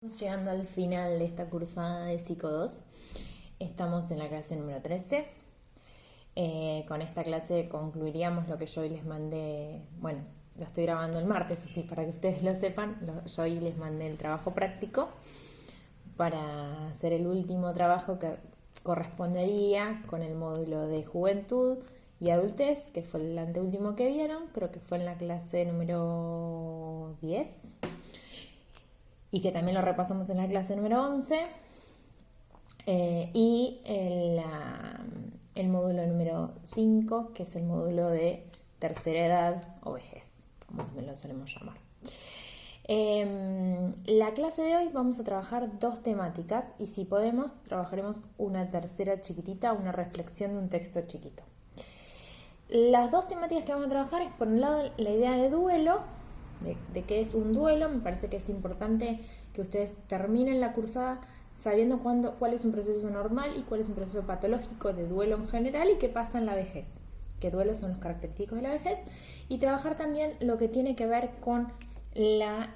Estamos llegando al final de esta cursada de Psico 2. Estamos en la clase número 13. Con esta clase concluiríamos lo que yo hoy les mandé. Bueno, lo estoy grabando el martes, así para que ustedes lo sepan. Yo hoy les mandé el trabajo práctico para hacer el último trabajo que correspondería con el módulo de juventud y adultez, que fue el anteúltimo que vieron. Creo que fue en la clase número 10. Y que también lo repasamos en la clase número 11, y el módulo número 5, que es el módulo de tercera edad o vejez, como lo solemos llamar. La clase de hoy vamos a trabajar dos temáticas y si podemos trabajaremos una tercera chiquitita, una reflexión de un texto chiquito. Las dos temáticas que vamos a trabajar es por un lado la idea de duelo, de qué es un duelo. Me parece que es importante que ustedes terminen la cursada sabiendo cuál es un proceso normal y cuál es un proceso patológico de duelo en general y qué pasa en la vejez, qué duelos son los característicos de la vejez, y trabajar también lo que tiene que ver con la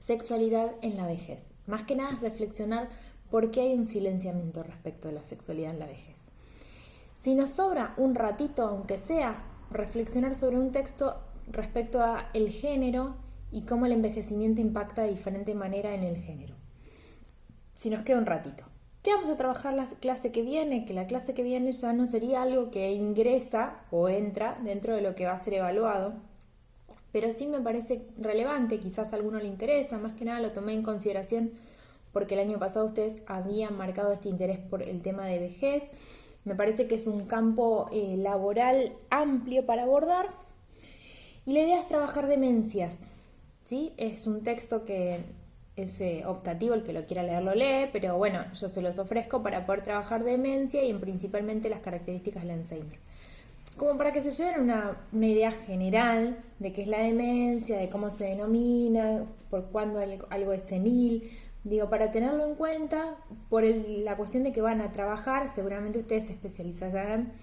sexualidad en la vejez. Más que nada es reflexionar por qué hay un silenciamiento respecto de la sexualidad en la vejez. Si nos sobra un ratito, aunque sea, reflexionar sobre un texto respecto a el género y cómo el envejecimiento impacta de diferente manera en el género. Si nos queda un ratito. ¿Qué vamos a trabajar la clase que viene? Que la clase que viene ya no sería algo que ingresa o entra dentro de lo que va a ser evaluado, pero sí me parece relevante, quizás a alguno le interesa, más que nada lo tomé en consideración porque el año pasado ustedes habían marcado este interés por el tema de vejez. Me parece que es un campo laboral amplio para abordar. Y la idea es trabajar demencias, ¿sí? Es un texto que es optativo, el que lo quiera leer lo lee, pero bueno, yo se los ofrezco para poder trabajar demencia y principalmente las características del Alzheimer. Como para que se lleven una idea general de qué es la demencia, de cómo se denomina, por cuándo algo es senil. Digo, para tenerlo en cuenta, por la cuestión de que van a trabajar, seguramente ustedes se especializarán.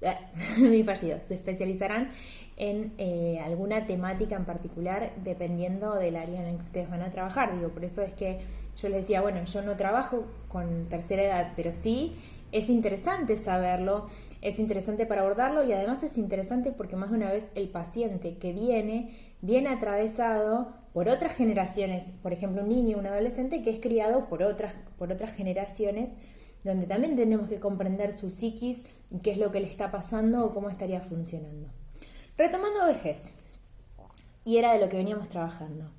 Se especializarán en alguna temática en particular dependiendo del área en el que ustedes van a trabajar. Digo, por eso es que yo les decía, bueno, yo no trabajo con tercera edad, pero sí es interesante saberlo, es interesante para abordarlo y además es interesante porque más de una vez el paciente que viene atravesado por otras generaciones, por ejemplo un niño, un adolescente que es criado por otras generaciones, donde también tenemos que comprender su psiquis y qué es lo que le está pasando o cómo estaría funcionando. Retomando vejez, y era de lo que veníamos trabajando.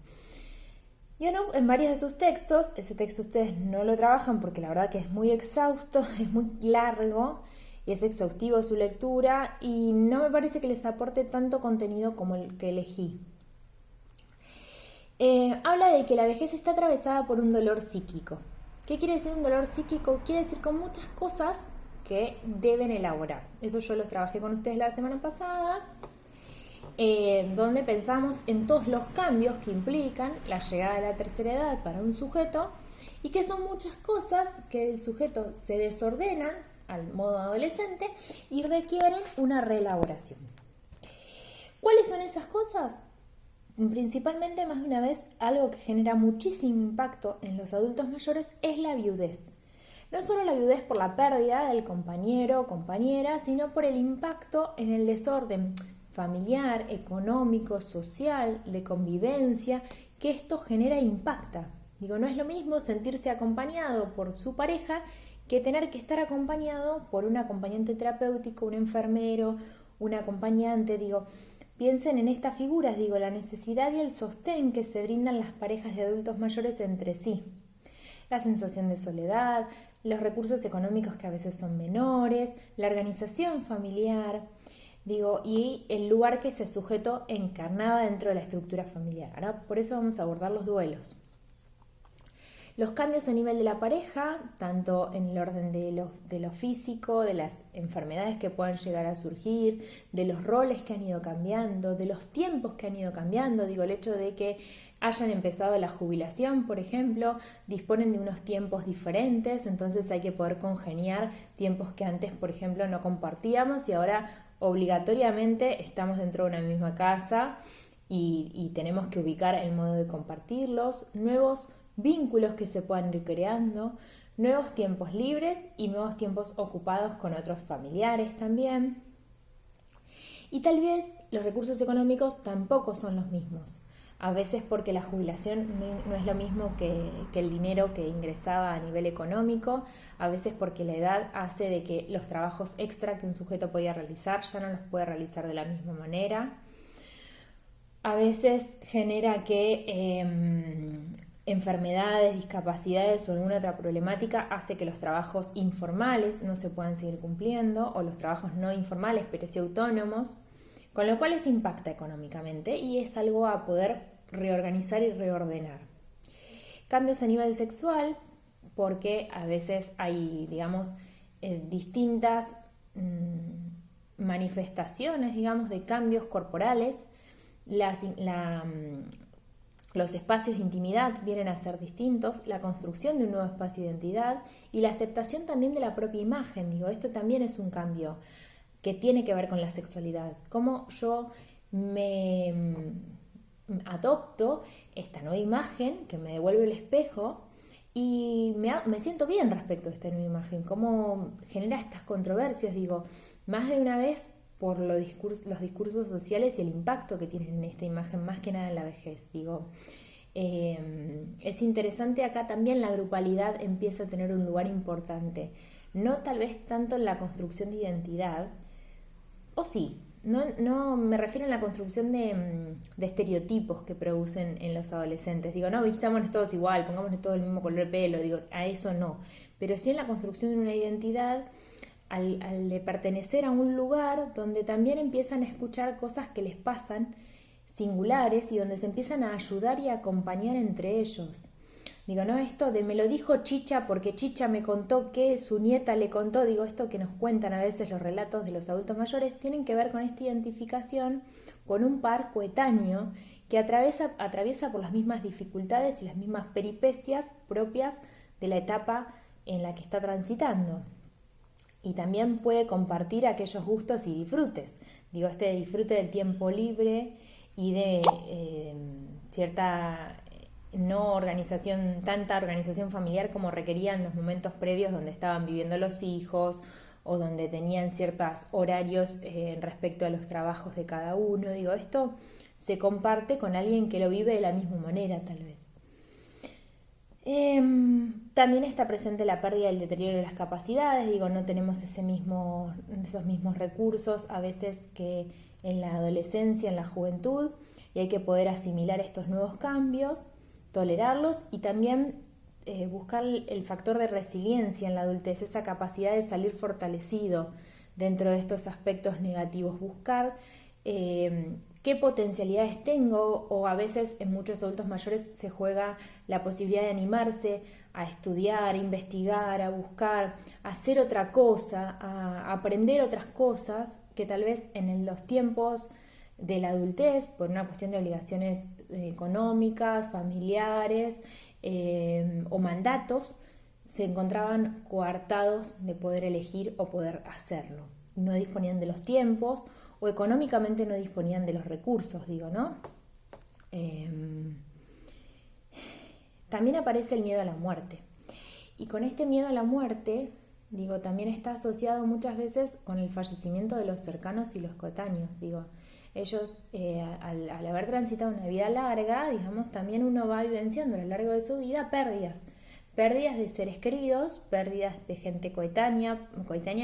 Y bueno, en varios de sus textos, ese texto ustedes no lo trabajan porque la verdad que es muy exhausto, es muy largo y es exhaustivo su lectura y no me parece que les aporte tanto contenido como el que elegí. Habla de que la vejez está atravesada por un dolor psíquico. ¿Qué quiere decir un dolor psíquico? Quiere decir con muchas cosas que deben elaborar. Eso yo los trabajé con ustedes la semana pasada, donde pensamos en todos los cambios que implican la llegada de la tercera edad para un sujeto y que son muchas cosas que el sujeto se desordenan al modo adolescente y requieren una reelaboración. ¿Cuáles son esas cosas? Principalmente, más de una vez, algo que genera muchísimo impacto en los adultos mayores es la viudez. No solo la viudez por la pérdida del compañero o compañera, sino por el impacto en el desorden familiar, económico, social, de convivencia, que esto genera e impacta. Digo, no es lo mismo sentirse acompañado por su pareja que tener que estar acompañado por un acompañante terapéutico, un enfermero, un acompañante, digo. Piensen en estas figuras, digo, la necesidad y el sostén que se brindan las parejas de adultos mayores entre sí. La sensación de soledad, los recursos económicos que a veces son menores, la organización familiar, digo, y el lugar que ese sujeto encarnaba dentro de la estructura familiar. Ahora, por eso vamos a abordar los duelos. Los cambios a nivel de la pareja, tanto en el orden de lo físico, de las enfermedades que puedan llegar a surgir, de los roles que han ido cambiando, de los tiempos que han ido cambiando. Digo, el hecho de que hayan empezado la jubilación, por ejemplo, disponen de unos tiempos diferentes, entonces hay que poder congeniar tiempos que antes, por ejemplo, no compartíamos y ahora obligatoriamente estamos dentro de una misma casa y tenemos que ubicar el modo de compartirlos, nuevos vínculos que se puedan ir creando, nuevos tiempos libres y nuevos tiempos ocupados con otros familiares también. Y tal vez los recursos económicos tampoco son los mismos. A veces porque la jubilación no es lo mismo que el dinero que ingresaba a nivel económico, a veces porque la edad hace de que los trabajos extra que un sujeto podía realizar ya no los puede realizar de la misma manera. A veces genera que enfermedades, discapacidades o alguna otra problemática hace que los trabajos informales no se puedan seguir cumpliendo, o los trabajos no informales pero sí autónomos, con lo cual eso impacta económicamente y es algo a poder reorganizar y reordenar. Cambios a nivel sexual, porque a veces hay, digamos, distintas manifestaciones, digamos, de cambios corporales. Los espacios de intimidad vienen a ser distintos, la construcción de un nuevo espacio de identidad y la aceptación también de la propia imagen. Digo, esto también es un cambio que tiene que ver con la sexualidad. Cómo yo me adopto esta nueva imagen que me devuelve el espejo y me siento bien respecto a esta nueva imagen. Cómo genera estas controversias, digo, más de una vez por los discursos sociales y el impacto que tienen en esta imagen, más que nada en la vejez. Digo, es interesante acá también la grupalidad empieza a tener un lugar importante, no tal vez tanto en la construcción de identidad, o sí, no me refiero a la construcción de estereotipos que producen en los adolescentes. Digo, no, vistámonos todos igual, pongámonos todos el mismo color de pelo, digo, a eso no, pero sí en la construcción de una identidad, al de pertenecer a un lugar donde también empiezan a escuchar cosas que les pasan singulares y donde se empiezan a ayudar y a acompañar entre ellos. Digo, no, esto de me lo dijo Chicha porque Chicha me contó que su nieta le contó, digo, esto que nos cuentan a veces los relatos de los adultos mayores, tienen que ver con esta identificación con un par coetáneo que atraviesa por las mismas dificultades y las mismas peripecias propias de la etapa en la que está transitando. Y también puede compartir aquellos gustos y disfrutes. Digo, este disfrute del tiempo libre y de cierta tanta organización familiar como requerían los momentos previos donde estaban viviendo los hijos o donde tenían ciertos horarios respecto a los trabajos de cada uno. Digo, esto se comparte con alguien que lo vive de la misma manera, tal vez. También está presente la pérdida y el deterioro de las capacidades. Digo, no tenemos esos mismos recursos a veces que en la adolescencia, en la juventud, y hay que poder asimilar estos nuevos cambios, tolerarlos y también buscar el factor de resiliencia en la adultez, esa capacidad de salir fortalecido dentro de estos aspectos negativos, buscar qué potencialidades tengo, o a veces en muchos adultos mayores se juega la posibilidad de animarse a estudiar, a investigar, a buscar, a hacer otra cosa, a aprender otras cosas que tal vez en los tiempos de la adultez, por una cuestión de obligaciones económicas, familiares o mandatos, se encontraban coartados de poder elegir o poder hacerlo. No disponían de los tiempos o económicamente no disponían de los recursos, digo, ¿no? También aparece el miedo a la muerte. Y con este miedo a la muerte, digo, también está asociado muchas veces con el fallecimiento de los cercanos y los coetáneos, digo. Ellos, al haber transitado una vida larga, digamos, también uno va vivenciando a lo largo de su vida pérdidas de seres queridos, pérdidas de gente coetánea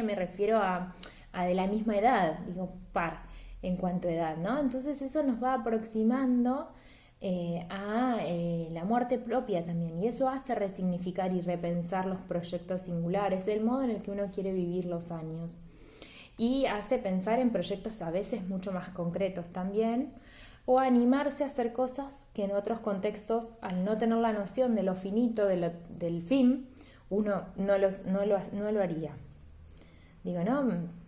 me refiero a de la misma edad, digo, par en cuanto a edad, ¿no? Entonces eso nos va aproximando a la muerte propia también, y eso hace resignificar y repensar los proyectos singulares, el modo en el que uno quiere vivir los años, y hace pensar en proyectos a veces mucho más concretos también, o animarse a hacer cosas que en otros contextos, al no tener la noción de lo finito, del fin, uno no lo haría. Digo, ¿no?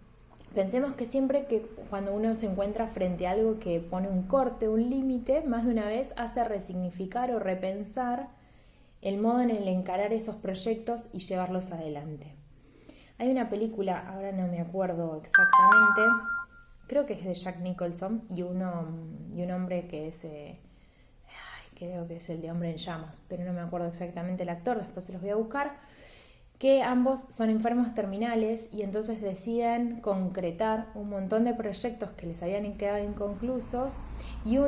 Pensemos que siempre que cuando uno se encuentra frente a algo que pone un corte, un límite, más de una vez hace resignificar o repensar el modo en el encarar esos proyectos y llevarlos adelante. Hay una película, ahora no me acuerdo exactamente, creo que es de Jack Nicholson, y un hombre que es, creo que es el de Hombre en Llamas, pero no me acuerdo exactamente el actor, después se los voy a buscar, que ambos son enfermos terminales y entonces deciden concretar un montón de proyectos que les habían quedado inconclusos, y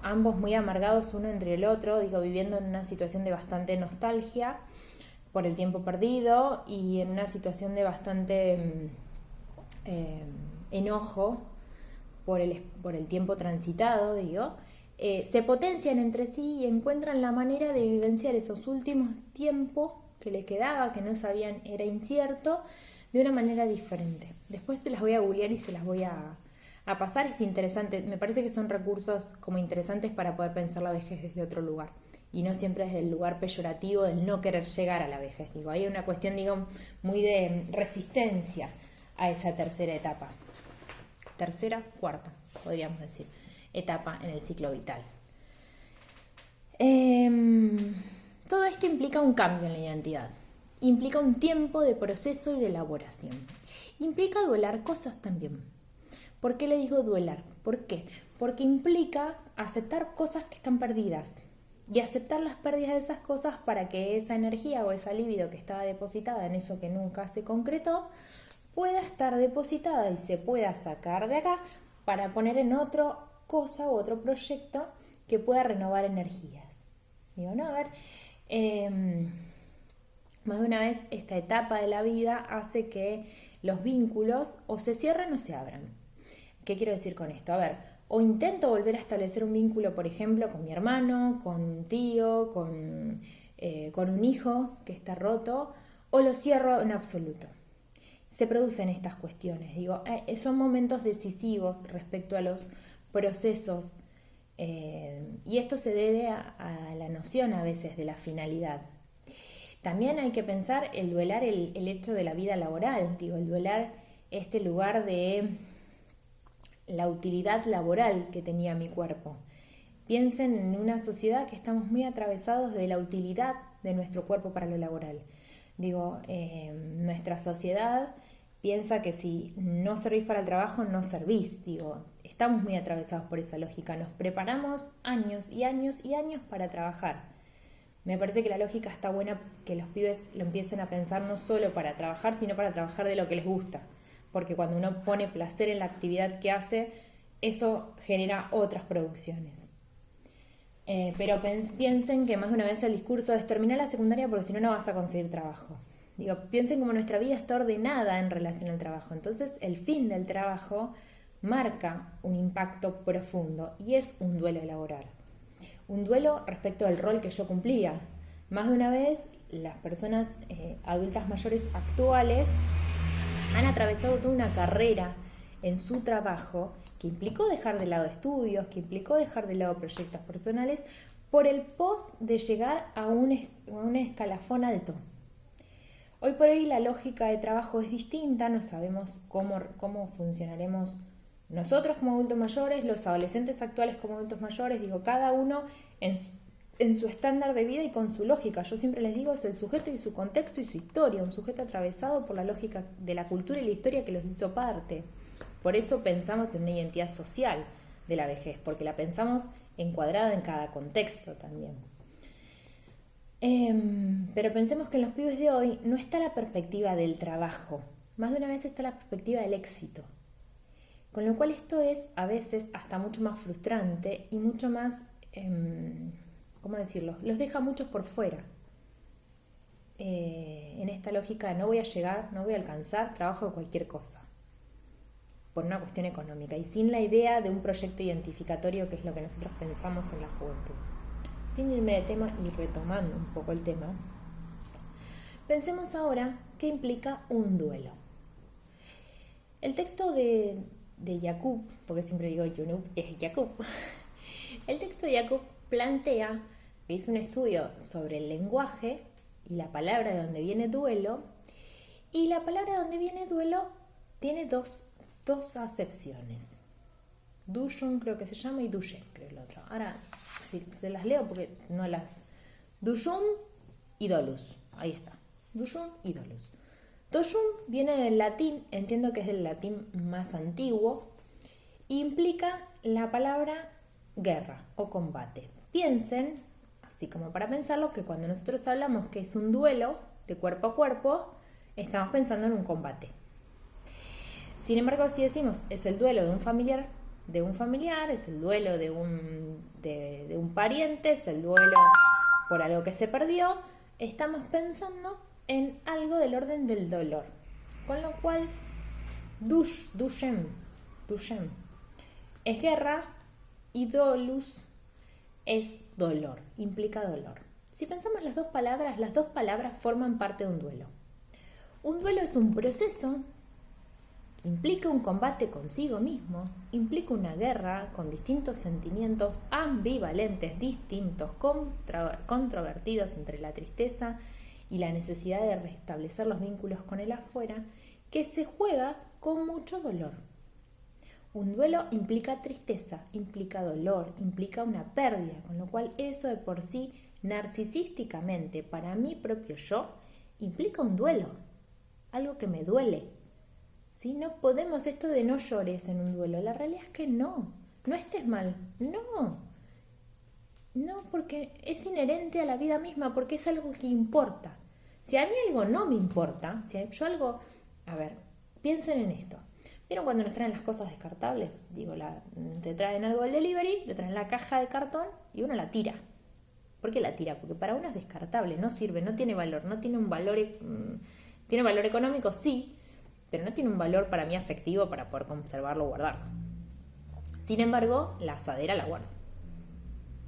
ambos muy amargados uno entre el otro, viviendo en una situación de bastante nostalgia por el tiempo perdido y en una situación de bastante enojo por el tiempo transitado, se potencian entre sí y encuentran la manera de vivenciar esos últimos tiempos que le quedaba, que no sabían, era incierto, de una manera diferente. Después se las voy a googlear y se las voy a pasar. Es interesante, me parece que son recursos como interesantes para poder pensar la vejez desde otro lugar y no siempre desde el lugar peyorativo del no querer llegar a la vejez. Hay una cuestión, muy de resistencia a esa tercera etapa. Tercera, cuarta, podríamos decir, etapa en el ciclo vital. Todo esto implica un cambio en la identidad, implica un tiempo de proceso y de elaboración, implica duelar cosas también. ¿Por qué le digo duelar? ¿Por qué? Porque implica aceptar cosas que están perdidas y aceptar las pérdidas de esas cosas para que esa energía o esa libido que estaba depositada en eso que nunca se concretó pueda estar depositada y se pueda sacar de acá para poner en otra cosa u otro proyecto que pueda renovar energías. Más de una vez esta etapa de la vida hace que los vínculos o se cierren o se abran. ¿Qué quiero decir con esto? O intento volver a establecer un vínculo, por ejemplo, con mi hermano, con un tío, con un hijo que está roto, o lo cierro en absoluto. Se producen estas cuestiones, son momentos decisivos respecto a los procesos, y esto se debe a la noción a veces de la finalidad. También hay que pensar el duelar el hecho de la vida laboral, el duelar este lugar de la utilidad laboral que tenía mi cuerpo. Piensen en una sociedad que estamos muy atravesados de la utilidad de nuestro cuerpo para lo laboral. Nuestra sociedad piensa que si no servís para el trabajo, no servís. Estamos muy atravesados por esa lógica. Nos preparamos años y años y años para trabajar. Me parece que la lógica está buena que los pibes lo empiecen a pensar no solo para trabajar, sino para trabajar de lo que les gusta. Porque cuando uno pone placer en la actividad que hace, eso genera otras producciones. Pero piensen que más de una vez el discurso es terminar la secundaria porque si no, no vas a conseguir trabajo. Piensen como nuestra vida está ordenada en relación al trabajo. Entonces, el fin del trabajo marca un impacto profundo y es un duelo laboral. Un duelo respecto al rol que yo cumplía. Más de una vez, las personas adultas mayores actuales han atravesado toda una carrera en su trabajo que implicó dejar de lado estudios, que implicó dejar de lado proyectos personales por el pos de llegar a un escalafón alto. Hoy por hoy la lógica de trabajo es distinta, no sabemos cómo funcionaremos nosotros como adultos mayores, los adolescentes actuales como adultos mayores, cada uno en su estándar de vida y con su lógica. Yo siempre les digo, es el sujeto y su contexto y su historia, un sujeto atravesado por la lógica de la cultura y la historia que los hizo parte. Por eso pensamos en una identidad social de la vejez, porque la pensamos encuadrada en cada contexto también. Pero pensemos que en los pibes de hoy no está la perspectiva del trabajo, más de una vez está la perspectiva del éxito. Con lo cual esto es a veces hasta mucho más frustrante y mucho más, ¿cómo decirlo? Los deja muchos por fuera. En esta lógica de no voy a llegar, no voy a alcanzar, trabajo de cualquier cosa, por una cuestión económica y sin la idea de un proyecto identificatorio que es lo que nosotros pensamos en la juventud. Sin irme de tema y retomando un poco el tema, pensemos ahora qué implica un duelo. El texto de Jakub, porque siempre digo Yunus, es Jakub. El texto de Jakub plantea que hizo un estudio sobre el lenguaje y la palabra de donde viene duelo, y la palabra de donde viene duelo tiene dos acepciones. Duyun creo que se llama y Duyen creo el otro. Ahora sí, se las leo porque no las... Duyun y dolus, ahí está. Duyun y dolus. Duyun viene del latín, entiendo que es del latín más antiguo, implica la palabra guerra o combate. Piensen, así como para pensarlo, que cuando nosotros hablamos que es un duelo de cuerpo a cuerpo, estamos pensando en un combate. Sin embargo, si decimos es el duelo de un familiar, es el duelo de un pariente, es el duelo por algo que se perdió, estamos pensando en algo del orden del dolor. Con lo cual, dushem es guerra y dolus es dolor, implica dolor. Si pensamos las dos palabras forman parte de un duelo. Un duelo es un proceso que implica un combate consigo mismo, implica una guerra con distintos sentimientos ambivalentes, distintos, controvertidos entre la tristeza y la necesidad de restablecer los vínculos con el afuera, que se juega con mucho dolor. Un duelo implica tristeza, implica dolor, implica una pérdida, con lo cual eso de por sí, narcisísticamente, para mi propio yo, implica un duelo, algo que me duele. ¿Sí? No podemos esto de no llores en un duelo, la realidad es que no estés mal, no, porque es inherente a la vida misma, porque es algo que importa. Si a mí algo no me importa, si yo algo, piensen en esto. ¿Vieron cuando nos traen las cosas descartables? Te traen algo del delivery, te traen la caja de cartón y uno la tira. ¿Por qué la tira? Porque para uno es descartable, no sirve, no tiene valor, no tiene un valor, tiene valor económico, sí, pero no tiene un valor para mí afectivo para poder conservarlo o guardarlo. Sin embargo, la asadera la guardo.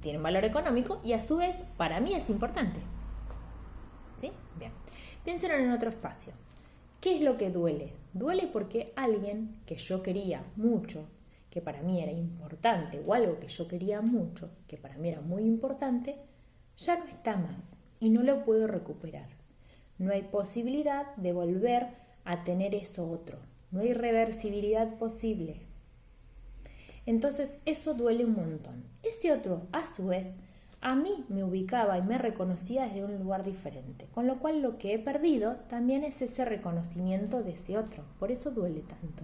Tiene un valor económico y a su vez para mí es importante. ¿Sí? Bien. Piénsenlo en otro espacio. ¿Qué es lo que duele? Duele porque alguien que yo quería mucho, que para mí era importante, o algo que yo quería mucho, que para mí era muy importante, ya no está más y no lo puedo recuperar. No hay posibilidad de volver a tener eso otro. No hay reversibilidad posible. Entonces eso duele un montón. Ese otro, a su vez, a mí me ubicaba y me reconocía desde un lugar diferente. Con lo cual lo que he perdido también es ese reconocimiento de ese otro. Por eso duele tanto.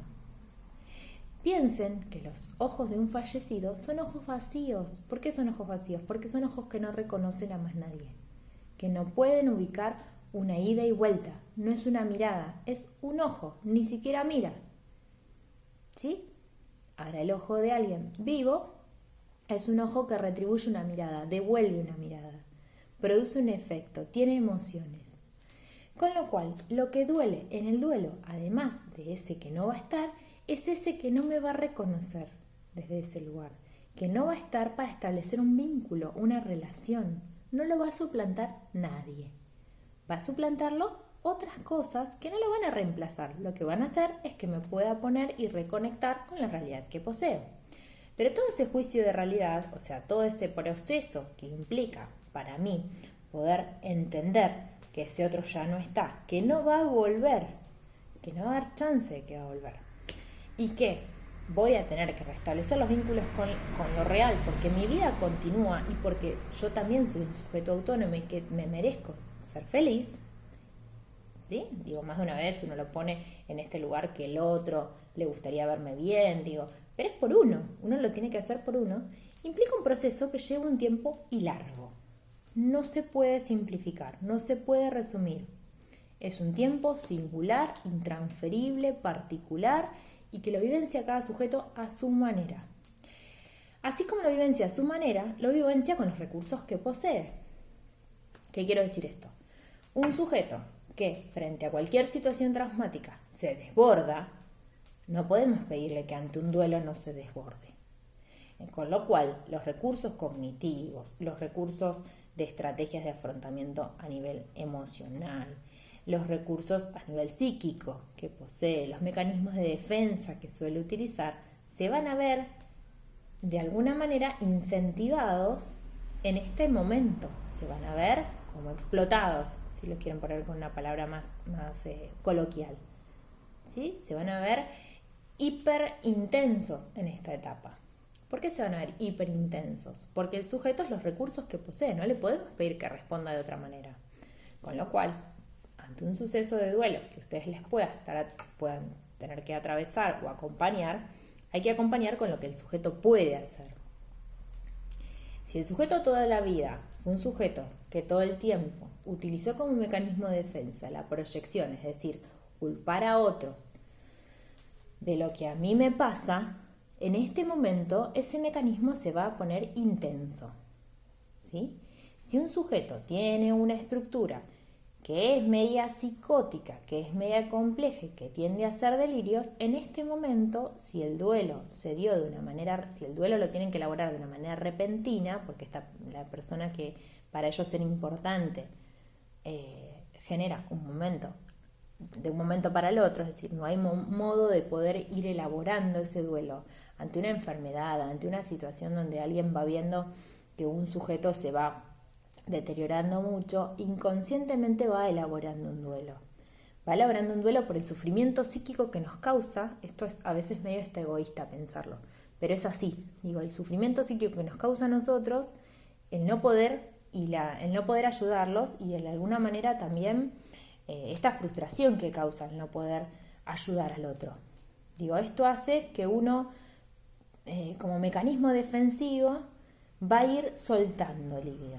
Piensen que los ojos de un fallecido son ojos vacíos. ¿Por qué son ojos vacíos? Porque son ojos que no reconocen a más nadie. Que no pueden ubicar una ida y vuelta. No es una mirada, es un ojo. Ni siquiera mira. ¿Sí? Ahora el ojo de alguien vivo es un ojo que retribuye una mirada, devuelve una mirada, produce un efecto, tiene emociones. Con lo cual, lo que duele en el duelo, además de ese que no va a estar, es ese que no me va a reconocer desde ese lugar, que no va a estar para establecer un vínculo, una relación. No lo va a suplantar nadie. Va a suplantarlo otras cosas que no lo van a reemplazar. Lo que van a hacer es que me pueda poner y reconectar con la realidad que poseo. Pero todo ese juicio de realidad, o sea, todo ese proceso que implica para mí poder entender que ese otro ya no está, que no va a volver, que no va a haber chance de que va a volver, y que voy a tener que restablecer los vínculos con lo real, porque mi vida continúa y porque yo también soy un sujeto autónomo y que me merezco ser feliz, ¿sí? Más de una vez uno lo pone en este lugar que el otro le gustaría verme bien, pero es por uno lo tiene que hacer por uno, implica un proceso que lleva un tiempo y largo. No se puede simplificar, no se puede resumir. Es un tiempo singular, intransferible, particular y que lo vivencia cada sujeto a su manera. Así como lo vivencia a su manera, lo vivencia con los recursos que posee. ¿Qué quiero decir esto? Un sujeto que frente a cualquier situación traumática se desborda, no podemos pedirle que ante un duelo no se desborde. Con lo cual, los recursos cognitivos, los recursos de estrategias de afrontamiento a nivel emocional, los recursos a nivel psíquico que posee, los mecanismos de defensa que suele utilizar, se van a ver de alguna manera incentivados en este momento. Se van a ver como explotados, si lo quieren poner con una palabra más coloquial. ¿Sí? Se van a ver hiper intensos en esta etapa. ¿Por qué se van a ver hiper intensos? Porque el sujeto es los recursos que posee, no le podemos pedir que responda de otra manera. Con lo cual, ante un suceso de duelo que ustedes puedan tener que atravesar o acompañar, Hay que acompañar con lo que el sujeto puede hacer. Si el sujeto toda la vida fue un sujeto que todo el tiempo utilizó como mecanismo de defensa la proyección, es decir, culpar a otros de lo que a mí me pasa, en este momento ese mecanismo se va a poner intenso, ¿sí? Si un sujeto tiene una estructura que es media psicótica, que es media compleja y que tiende a hacer delirios, en este momento, si el duelo se dio de una manera, si el duelo lo tienen que elaborar de una manera repentina, porque la persona que para ellos era importante genera un momento, de un momento para el otro, es decir, no hay modo de poder ir elaborando ese duelo ante una enfermedad, ante una situación donde alguien va viendo que un sujeto se va deteriorando mucho, inconscientemente va elaborando un duelo. Va elaborando un duelo por el sufrimiento psíquico que nos causa. Esto es a veces medio egoísta pensarlo, pero es así. Digo, el sufrimiento psíquico que nos causa a nosotros, el no poder el no poder ayudarlos y de alguna manera también esta frustración que causa el no poder ayudar al otro. Digo, esto hace que uno, como mecanismo defensivo, va a ir soltando libido.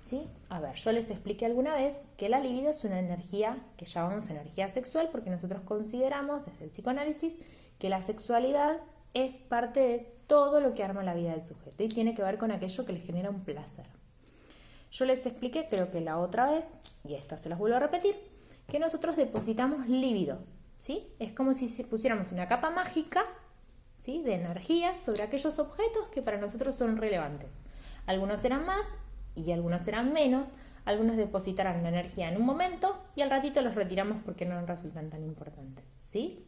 ¿Sí? A ver, yo les expliqué alguna vez que la libido es una energía que llamamos energía sexual porque nosotros consideramos desde el psicoanálisis que la sexualidad es parte de todo lo que arma la vida del sujeto y tiene que ver con aquello que le genera un placer. Yo les expliqué, creo que la otra vez, y esta se las vuelvo a repetir, que nosotros depositamos líbido, ¿sí? Es como si pusiéramos una capa mágica, ¿sí?, de energía sobre aquellos objetos que para nosotros son relevantes. Algunos serán más y algunos serán menos, algunos depositarán la energía en un momento y al ratito los retiramos porque no nos resultan tan importantes, ¿sí?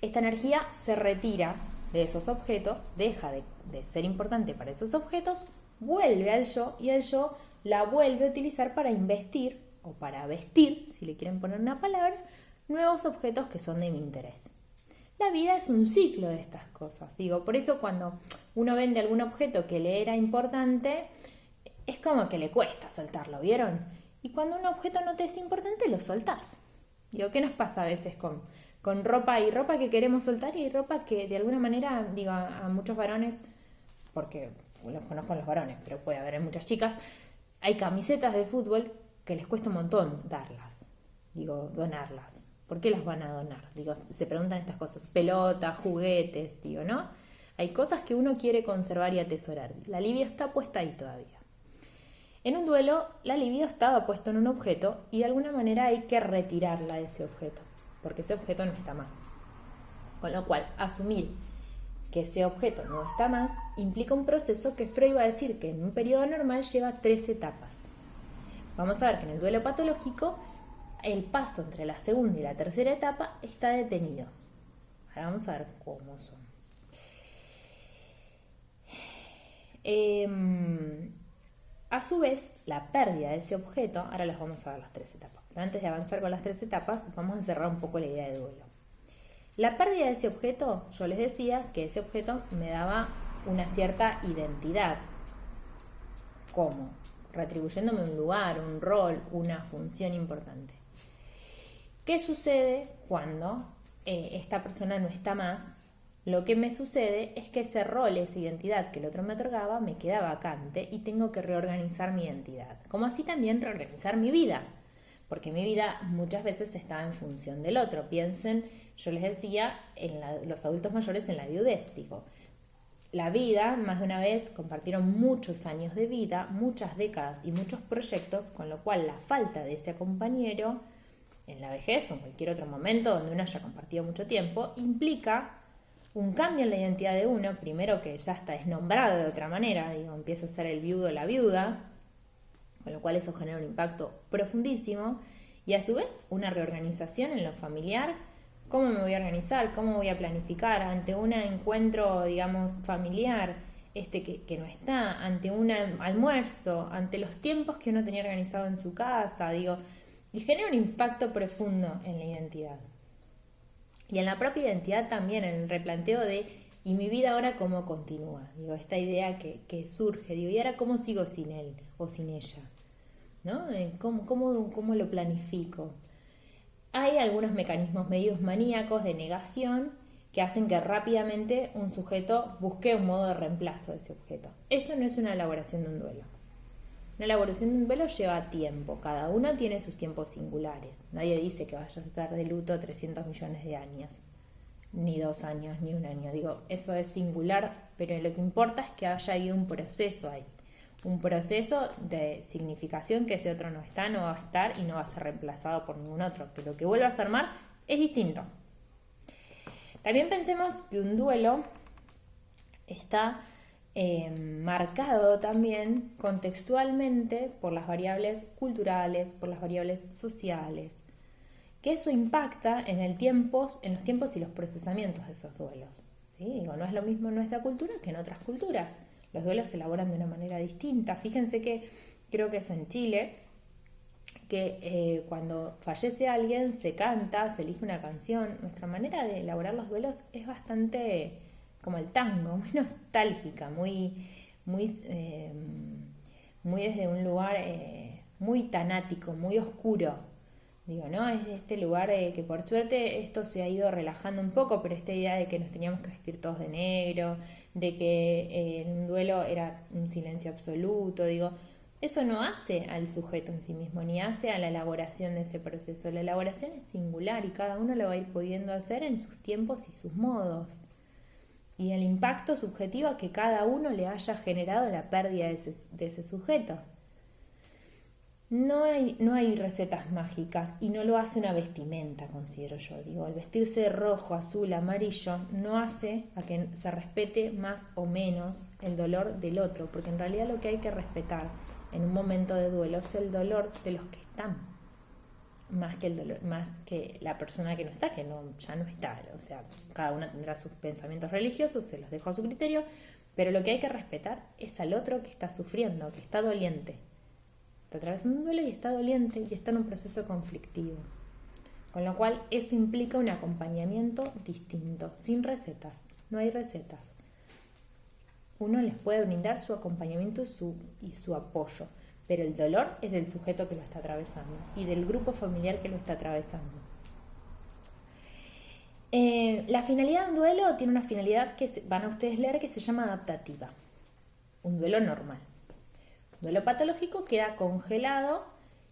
Esta energía se retira de esos objetos, deja de ser importante para esos objetos, vuelve al yo y el yo la vuelve a utilizar para investir o para vestir, si le quieren poner una palabra, nuevos objetos que son de mi interés. La vida es un ciclo de estas cosas. Digo, por eso cuando uno vende algún objeto que le era importante, es como que le cuesta soltarlo, ¿vieron? Y cuando un objeto no te es importante, lo soltás. Digo, ¿qué nos pasa a veces con ropa? Hay ropa que queremos soltar y hay ropa que de alguna manera, digo, a muchos varones, porque los conozco a los varones, pero puede haber en muchas chicas, hay camisetas de fútbol que les cuesta un montón darlas, digo, donarlas. ¿Por qué las van a donar? Digo, se preguntan estas cosas, pelotas, juguetes, digo, ¿no? Hay cosas que uno quiere conservar y atesorar. La libido está puesta ahí todavía. En un duelo, la libido estaba puesta en un objeto y de alguna manera hay que retirarla de ese objeto, porque ese objeto no está más. Con lo cual, asumir que ese objeto no está más implica un proceso que Freud va a decir que en un periodo normal lleva 3 etapas. Vamos a ver que en el duelo patológico el paso entre la segunda y la tercera etapa está detenido. Ahora vamos a ver cómo son. A su vez, la pérdida de ese objeto, ahora las vamos a ver las 3 etapas, pero antes de avanzar con las 3 etapas, vamos a cerrar un poco la idea de duelo. La pérdida de ese objeto, yo les decía que ese objeto me daba una cierta identidad. ¿Cómo? Retribuyéndome un lugar, un rol, una función importante. ¿Qué sucede cuando esta persona no está más? Lo que me sucede es que ese rol, esa identidad que el otro me otorgaba, me queda vacante y tengo que reorganizar mi identidad. Como así también reorganizar mi vida, porque mi vida muchas veces está en función del otro. Piensen, yo les decía, en los adultos mayores en la viudez, digo. La vida, más de una vez, compartieron muchos años de vida, muchas décadas y muchos proyectos, con lo cual la falta de ese compañero en la vejez o en cualquier otro momento donde uno haya compartido mucho tiempo, implica un cambio en la identidad de uno, primero que ya está desnombrado de otra manera, digo, empieza a ser el viudo o la viuda, con lo cual eso genera un impacto profundísimo, y a su vez una reorganización en lo familiar. ¿Cómo me voy a organizar? ¿Cómo voy a planificar ante un encuentro, digamos, familiar que no está, ante un almuerzo, ante los tiempos que uno tenía organizado en su casa, digo, y genera un impacto profundo en la identidad. Y en la propia identidad también, en el replanteo de, ¿y mi vida ahora cómo continúa? Digo, esta idea que surge, digo, ¿y ahora cómo sigo sin él o sin ella? ¿No? ¿Cómo lo planifico? hay algunos mecanismos medios maníacos de negación que hacen que rápidamente un sujeto busque un modo de reemplazo de ese objeto. Eso no es una elaboración de un duelo. Una elaboración de un duelo lleva tiempo, cada uno tiene sus tiempos singulares. Nadie dice que vaya a estar de luto 300 millones de años, ni 2 años, ni 1 año. Digo, eso es singular, pero lo que importa es que haya habido un proceso ahí. Un proceso de significación que ese otro no está, no va a estar y no va a ser reemplazado por ningún otro. Que lo que vuelva a formar es distinto. También pensemos que un duelo está marcado también contextualmente por las variables culturales, por las variables sociales, que eso impacta en los tiempos y los procesamientos de esos duelos. ¿Sí? Digo, no es lo mismo en nuestra cultura que en otras culturas. Los duelos se elaboran de una manera distinta. Fíjense que creo que es en Chile que cuando fallece alguien se canta, se elige una canción. Nuestra manera de elaborar los duelos es bastante como el tango, muy nostálgica, muy desde un lugar muy tanático, muy oscuro. Digo, ¿no? Es este lugar que por suerte esto se ha ido relajando un poco, pero esta idea de que nos teníamos que vestir todos de negro, de que en un duelo era un silencio absoluto, digo, eso no hace al sujeto en sí mismo, ni hace a la elaboración de ese proceso. La elaboración es singular y cada uno lo va a ir pudiendo hacer en sus tiempos y sus modos. Y el impacto subjetivo que cada uno le haya generado la pérdida de ese sujeto. No hay recetas mágicas y no lo hace una vestimenta, considero yo. Digo, el vestirse de rojo, azul, amarillo no hace a que se respete más o menos el dolor del otro, porque en realidad lo que hay que respetar en un momento de duelo es el dolor de los que están, más que la persona que no está, ya no está. O sea, cada uno tendrá sus pensamientos religiosos, se los dejo a su criterio, pero lo que hay que respetar es al otro que está sufriendo, que está doliente. Está atravesando un duelo y está doliente y está en un proceso conflictivo. Con lo cual eso implica un acompañamiento distinto, sin recetas. No hay recetas. Uno les puede brindar su acompañamiento y su apoyo, pero el dolor es del sujeto que lo está atravesando y del grupo familiar que lo está atravesando. La finalidad de un duelo tiene una finalidad que van a ustedes leer que se llama adaptativa. Un duelo normal. Un duelo patológico queda congelado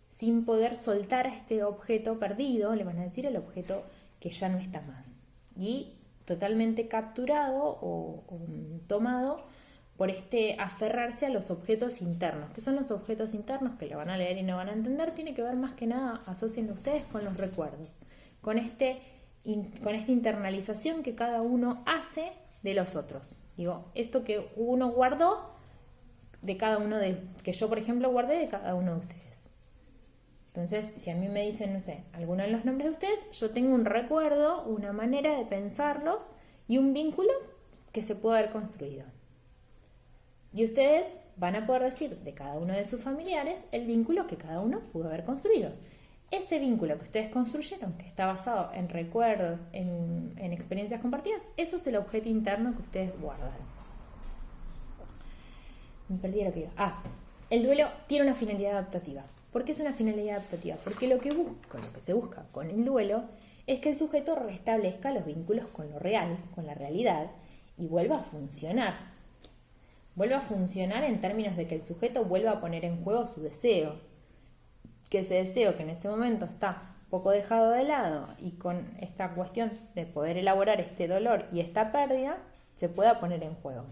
sin poder soltar a este objeto perdido, le van a decir el objeto que ya no está más. Y totalmente capturado o tomado por aferrarse a los objetos internos. ¿Qué son los objetos internos? Que lo van a leer y no van a entender. Tiene que ver más que nada, asocien ustedes con los recuerdos, con esta internalización que cada uno hace de los otros. Digo, esto que uno guardó de cada uno que yo, por ejemplo, guardé de cada uno de ustedes. Entonces, si a mí me dicen, no sé, alguno de los nombres de ustedes, yo tengo un recuerdo, una manera de pensarlos y un vínculo que se puede haber construido. Y ustedes van a poder decir de cada uno de sus familiares el vínculo que cada uno pudo haber construido. Ese vínculo que ustedes construyeron, que está basado en recuerdos, en experiencias compartidas, eso es el objeto interno que ustedes guardaron. Me perdí lo que iba. El duelo tiene una finalidad adaptativa. ¿Por qué es una finalidad adaptativa? Porque lo que se busca con el duelo es que el sujeto restablezca los vínculos con lo real, con la realidad, y vuelva a funcionar. Vuelva a funcionar en términos de que el sujeto vuelva a poner en juego su deseo. Que ese deseo que en ese momento está un poco dejado de lado y con esta cuestión de poder elaborar este dolor y esta pérdida, se pueda poner en juego.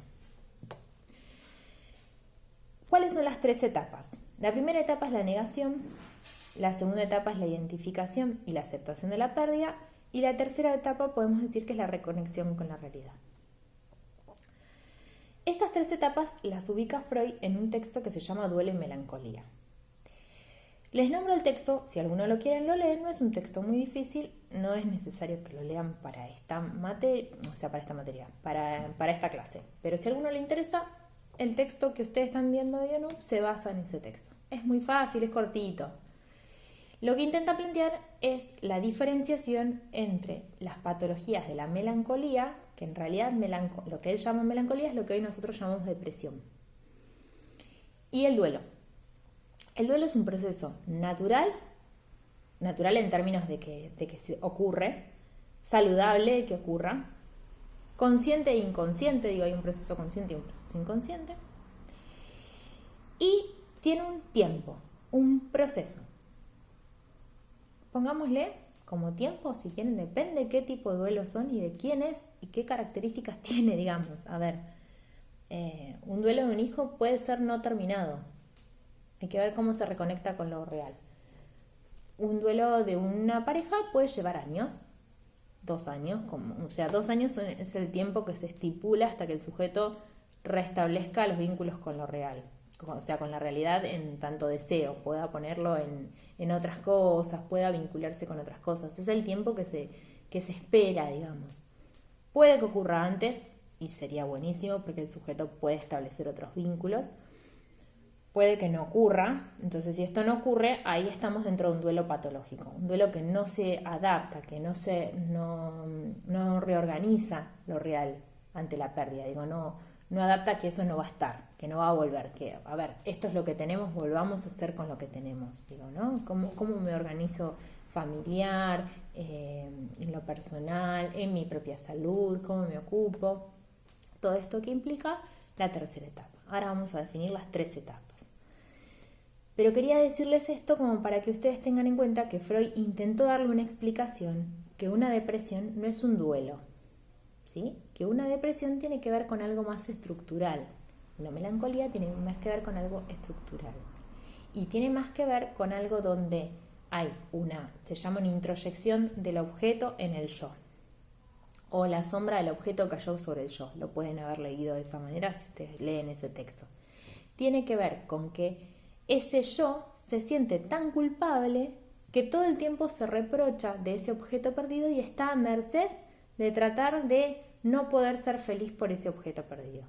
¿Cuáles son las 3 etapas? La primera etapa es la negación, la segunda etapa es la identificación y la aceptación de la pérdida, y la tercera etapa podemos decir que es la reconexión con la realidad. Estas 3 etapas las ubica Freud en un texto que se llama Duelo y Melancolía. Les nombro el texto, si alguno lo quieren lo leen, no es un texto muy difícil, no es necesario que lo lean para esta clase, pero si a alguno le interesa, el texto que ustedes están viendo de YouTube se basa en ese texto. Es muy fácil, es cortito. Lo que intenta plantear es la diferenciación entre las patologías de la melancolía, que en realidad lo que él llama melancolía es lo que hoy nosotros llamamos depresión, y el duelo. El duelo es un proceso natural natural en términos de que se ocurre, saludable de que ocurra, consciente e inconsciente, digo, hay un proceso consciente y un proceso inconsciente, y tiene un tiempo, un proceso. Pongámosle como tiempo, si quieren, depende qué tipo de duelo son y de quién es y qué características tiene, digamos. A ver, un duelo de un hijo puede ser no terminado. Hay que ver cómo se reconecta con lo real. Un duelo de una pareja puede llevar años, 2 años, 2 años es el tiempo que se estipula hasta que el sujeto restablezca los vínculos con lo real. O sea, con la realidad en tanto deseo, pueda ponerlo en otras cosas, pueda vincularse con otras cosas. Es el tiempo que se espera, digamos. Puede que ocurra antes, y sería buenísimo porque el sujeto puede establecer otros vínculos. Puede que no ocurra, entonces si esto no ocurre, ahí estamos dentro de un duelo patológico, un duelo que no se adapta, que no reorganiza lo real ante la pérdida, digo, no adapta que eso no va a estar, que no va a volver, que, a ver, esto es lo que tenemos, volvamos a hacer con lo que tenemos, digo, ¿no? ¿Cómo me organizo familiar, en lo personal, en mi propia salud, cómo me ocupo? Todo esto que implica la tercera etapa. Ahora vamos a definir las 3 etapas. Pero quería decirles esto como para que ustedes tengan en cuenta que Freud intentó darle una explicación, que una depresión no es un duelo, ¿sí? Que una depresión tiene que ver con algo más estructural. Una melancolía tiene más que ver con algo estructural. Y tiene más que ver con algo donde hay se llama una introyección del objeto en el yo. O la sombra del objeto cayó sobre el yo. Lo pueden haber leído de esa manera si ustedes leen ese texto. Tiene que ver con que ese yo se siente tan culpable que todo el tiempo se reprocha de ese objeto perdido y está a merced de tratar de no poder ser feliz por ese objeto perdido.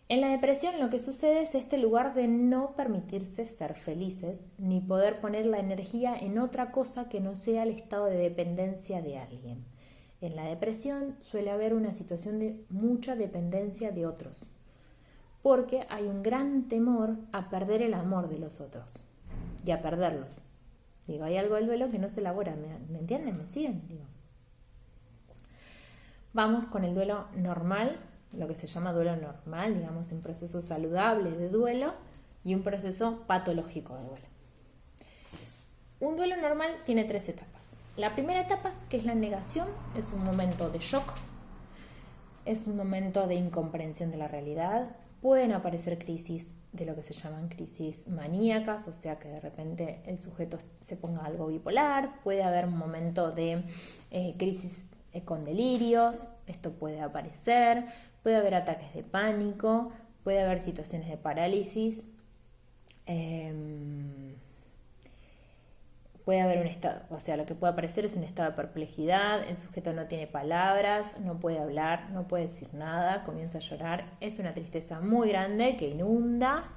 En la depresión lo que sucede es este lugar de no permitirse ser felices ni poder poner la energía en otra cosa que no sea el estado de dependencia de alguien. En la depresión suele haber una situación de mucha dependencia de otros, porque hay un gran temor a perder el amor de los otros y a perderlos. Digo, hay algo del duelo que no se elabora, ¿me entienden? ¿Me siguen? Digo. Vamos con el duelo normal, lo que se llama duelo normal, digamos, un proceso saludable de duelo y un proceso patológico de duelo. Un duelo normal tiene 3 etapas. La primera etapa, que es la negación, es un momento de shock, es un momento de incomprensión de la realidad. Pueden aparecer crisis de lo que se llaman crisis maníacas, o sea que de repente el sujeto se ponga algo bipolar. Puede haber un momento de crisis con delirios, esto puede aparecer. Puede haber ataques de pánico, puede haber situaciones de parálisis. Puede haber un estado, o sea, lo que puede aparecer es un estado de perplejidad, el sujeto no tiene palabras, no puede hablar, no puede decir nada, comienza a llorar, es una tristeza muy grande que inunda.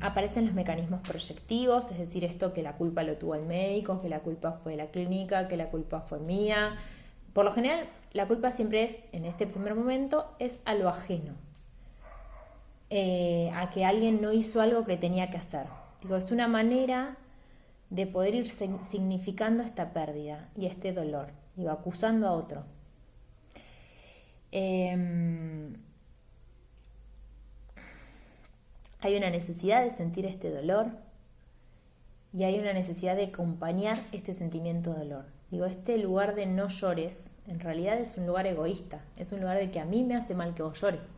Aparecen los mecanismos proyectivos, es decir, esto que la culpa lo tuvo el médico, que la culpa fue de la clínica, que la culpa fue mía. Por lo general, la culpa siempre es, en este primer momento, es a lo ajeno, a que alguien no hizo algo que tenía que hacer. Digo, es una manera de poder ir significando esta pérdida y este dolor, digo, acusando a otro. Hay una necesidad de sentir este dolor y hay una necesidad de acompañar este sentimiento de dolor. Digo, este lugar de no llores, en realidad es un lugar egoísta, es un lugar de que a mí me hace mal que vos llores.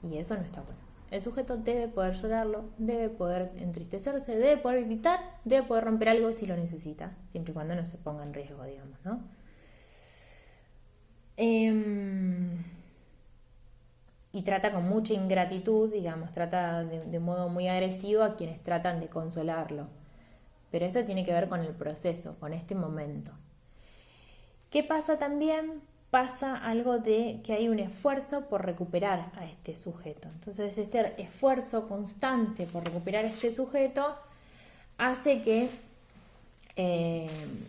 Y eso no está bueno. El sujeto debe poder llorarlo, debe poder entristecerse, debe poder gritar, debe poder romper algo si lo necesita, siempre y cuando no se ponga en riesgo, digamos, ¿no? Y trata con mucha ingratitud, digamos, trata de modo muy agresivo a quienes tratan de consolarlo. Pero eso tiene que ver con el proceso, con este momento. ¿Qué pasa también? Pasa algo de que hay un esfuerzo por recuperar a este sujeto. Entonces, este esfuerzo constante por recuperar a este sujeto hace que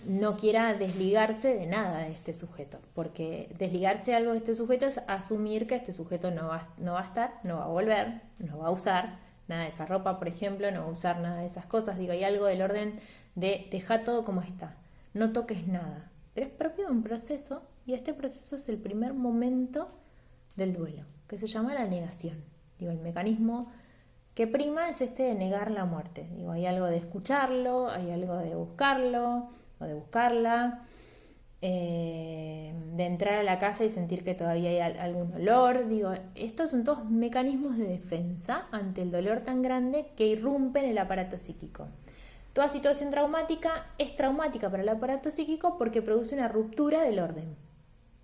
no quiera desligarse de nada de este sujeto, porque desligarse de algo de este sujeto es asumir que este sujeto no va a estar, no va a volver, no va a usar, nada de esa ropa, por ejemplo, no va a usar nada de esas cosas. Digo, hay algo del orden de deja todo como está, no toques nada. Pero es propio de un proceso, y este proceso es el primer momento del duelo, que se llama la negación. Digo, el mecanismo que prima es este de negar la muerte. Digo, hay algo de escucharlo, hay algo de buscarlo o de buscarla, de entrar a la casa y sentir que todavía hay algún olor. Digo, estos son todos mecanismos de defensa ante el dolor tan grande que irrumpe en el aparato psíquico. Toda situación traumática es traumática para el aparato psíquico porque produce una ruptura del orden,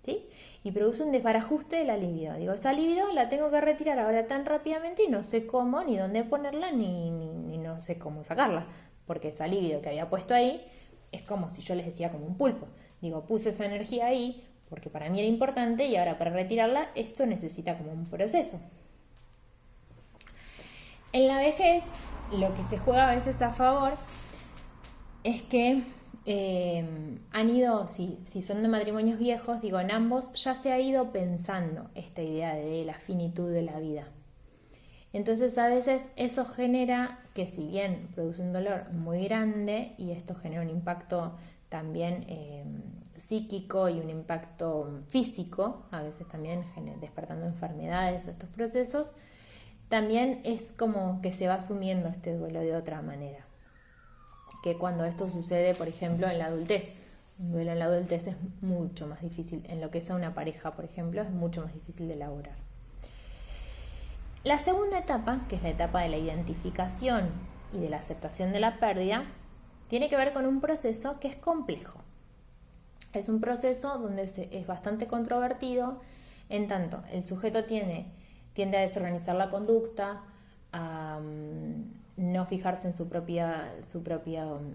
¿sí? Y produce un desbarajuste de la libido. Digo, esa libido la tengo que retirar ahora tan rápidamente y no sé cómo, ni dónde ponerla, ni no sé cómo sacarla. Porque esa libido que había puesto ahí es como si yo les decía como un pulpo. Digo, puse esa energía ahí porque para mí era importante y ahora para retirarla esto necesita como un proceso. En la vejez, lo que se juega a veces a favor es que han ido, si son de matrimonios viejos, digo, en ambos ya se ha ido pensando esta idea de la finitud de la vida. Entonces a veces eso genera que, si bien produce un dolor muy grande, y esto genera un impacto también psíquico y un impacto físico, a veces también despertando enfermedades o estos procesos, también es como que se va asumiendo este duelo de otra manera que cuando esto sucede, por ejemplo, en la adultez. Un duelo en la adultez es mucho más difícil, en lo que es a una pareja, por ejemplo, es mucho más difícil de elaborar. La segunda etapa, que es la etapa de la identificación y de la aceptación de la pérdida, tiene que ver con un proceso que es complejo. Es un proceso donde es bastante controvertido, en tanto el sujeto tiende a desorganizar la conducta, a no fijarse en su propia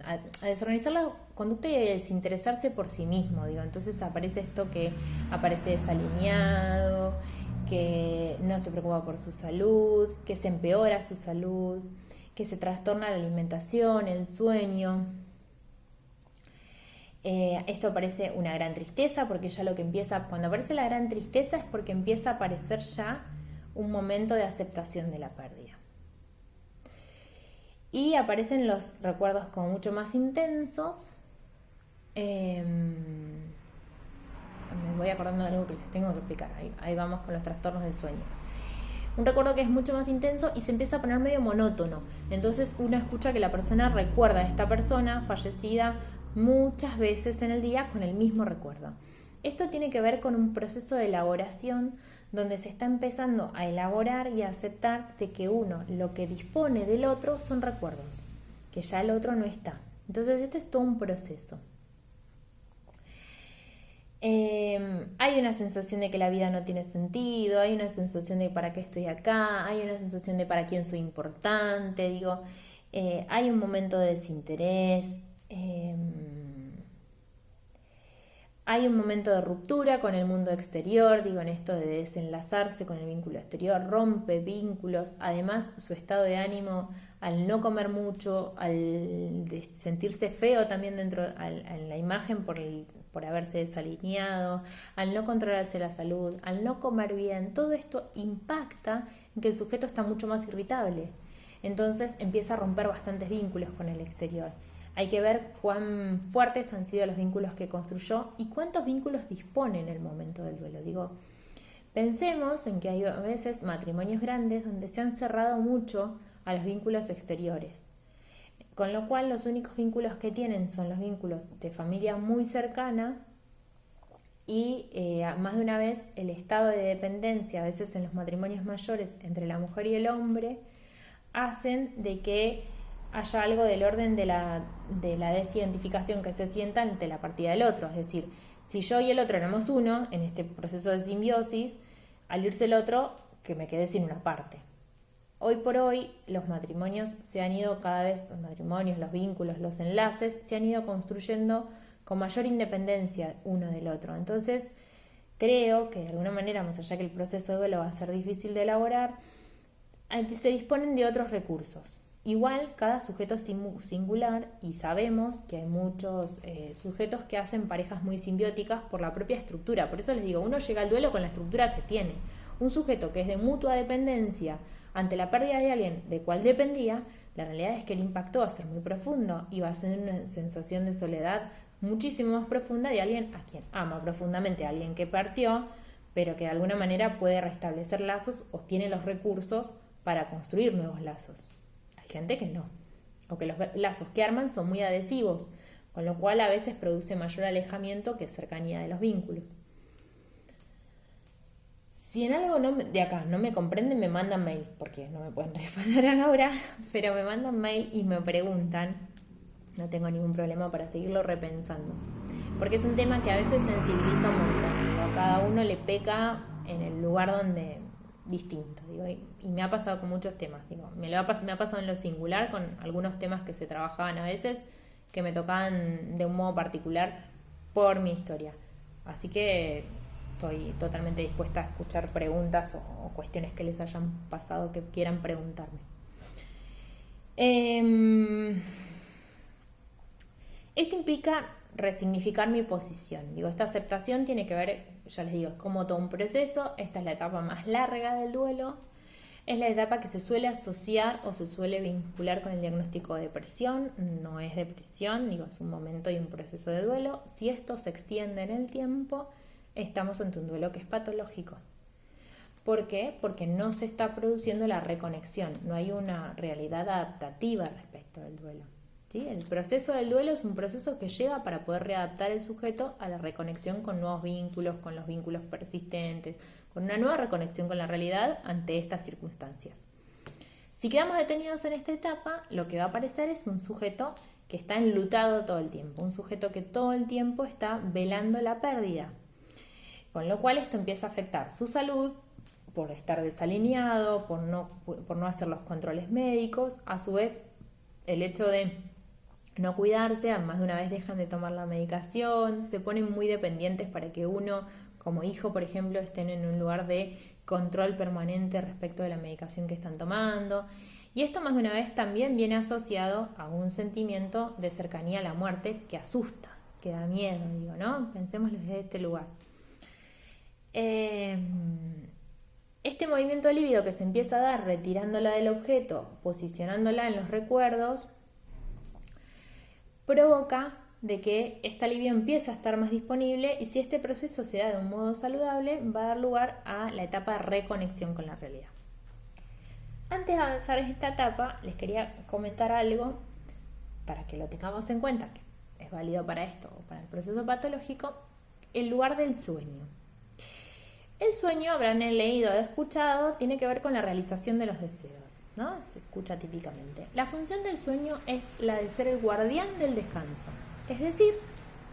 a desorganizar la conducta y a desinteresarse por sí mismo, digo. Entonces aparece esto que aparece desalineado, que no se preocupa por su salud, que se empeora su salud, que se trastorna la alimentación, el sueño. Esto aparece una gran tristeza, porque ya lo que empieza, cuando aparece la gran tristeza es porque empieza a aparecer ya un momento de aceptación de la pérdida. Y aparecen los recuerdos como mucho más intensos. Me voy acordando de algo que les tengo que explicar. Ahí vamos con los trastornos del sueño. Un recuerdo que es mucho más intenso y se empieza a poner medio monótono. Entonces uno escucha que la persona recuerda a esta persona fallecida muchas veces en el día con el mismo recuerdo. Esto tiene que ver con un proceso de elaboración donde se está empezando a elaborar y a aceptar de que uno, lo que dispone del otro son recuerdos, que ya el otro no está. Entonces este es todo un proceso. Hay una sensación de que la vida no tiene sentido, hay una sensación de para qué estoy acá, hay una sensación de para quién soy importante, digo, hay un momento de desinterés, hay un momento de ruptura con el mundo exterior, digo, en esto de desenlazarse con el vínculo exterior, rompe vínculos. Además, su estado de ánimo, al no comer mucho, al sentirse feo también dentro, en la imagen por haberse desalineado, al no controlarse la salud, al no comer bien, todo esto impacta en que el sujeto está mucho más irritable. Entonces empieza a romper bastantes vínculos con el exterior. Hay que ver cuán fuertes han sido los vínculos que construyó y cuántos vínculos dispone en el momento del duelo. Digo, pensemos en que hay a veces matrimonios grandes donde se han cerrado mucho a los vínculos exteriores, con lo cual los únicos vínculos que tienen son los vínculos de familia muy cercana y más de una vez el estado de dependencia, a veces en los matrimonios mayores entre la mujer y el hombre, hacen de que haya algo del orden de la desidentificación que se sienta ante la partida del otro. Es decir, si yo y el otro éramos uno, en este proceso de simbiosis, al irse el otro, que me quedé sin una parte. Hoy por hoy, los matrimonios se han ido cada vez, los vínculos, los enlaces, se han ido construyendo con mayor independencia uno del otro. Entonces, creo que de alguna manera, más allá que el proceso de duelo va a ser difícil de elaborar, se disponen de otros recursos. Igual, cada sujeto es singular y sabemos que hay muchos sujetos que hacen parejas muy simbióticas por la propia estructura. Por eso les digo, uno llega al duelo con la estructura que tiene. Un sujeto que es de mutua dependencia ante la pérdida de alguien de cual dependía, la realidad es que el impacto va a ser muy profundo y va a ser una sensación de soledad muchísimo más profunda de alguien a quien ama profundamente, a alguien que partió, pero que de alguna manera puede restablecer lazos o tiene los recursos para construir nuevos lazos. Hay gente que no, o que los lazos que arman son muy adhesivos, con lo cual a veces produce mayor alejamiento que cercanía de los vínculos. Si en algo de acá no me comprenden, me mandan mail, porque no me pueden responder ahora, pero me mandan mail y me preguntan. No tengo ningún problema para seguirlo repensando, porque es un tema que a veces sensibiliza un montón. Digo, a cada uno le peca en el lugar donde distinto, digo, y me ha pasado con muchos temas. Digo, me ha pasado en lo singular con algunos temas que se trabajaban a veces, que me tocaban de un modo particular por mi historia. Así que estoy totalmente dispuesta a escuchar preguntas o cuestiones que les hayan pasado que quieran preguntarme. Esto implica resignificar mi posición. Digo, esta aceptación tiene que ver, ya les digo, es como todo un proceso. Esta es la etapa más larga del duelo. Es la etapa que se suele asociar o se suele vincular con el diagnóstico de depresión. No es depresión, digo, es un momento y un proceso de duelo. Si esto se extiende en el tiempo, estamos ante un duelo que es patológico. ¿Por qué? Porque no se está produciendo la reconexión, no hay una realidad adaptativa respecto del duelo. ¿Sí? El proceso del duelo es un proceso que llega para poder readaptar el sujeto a la reconexión con nuevos vínculos, con los vínculos persistentes, con una nueva reconexión con la realidad ante estas circunstancias. Si quedamos detenidos en esta etapa, lo que va a aparecer es un sujeto que está enlutado todo el tiempo, un sujeto que todo el tiempo está velando la pérdida, con lo cual esto empieza a afectar su salud por estar desalineado, por no hacer los controles médicos. A su vez, el hecho de no cuidarse, más de una vez dejan de tomar la medicación, se ponen muy dependientes para que uno, como hijo, por ejemplo, estén en un lugar de control permanente respecto de la medicación que están tomando. Y esto más de una vez también viene asociado a un sentimiento de cercanía a la muerte que asusta, que da miedo, digo, ¿no? Pensémoslo desde este lugar. Este movimiento de libido que se empieza a dar retirándola del objeto, posicionándola en los recuerdos, provoca de que esta libido empiece a estar más disponible, y si este proceso se da de un modo saludable, va a dar lugar a la etapa de reconexión con la realidad. Antes de avanzar en esta etapa, les quería comentar algo para que lo tengamos en cuenta, que es válido para esto o para el proceso patológico, el lugar del sueño. El sueño, habrán leído o escuchado, tiene que ver con la realización de los deseos, ¿no? Se escucha típicamente. La función del sueño es la de ser el guardián del descanso. Es decir,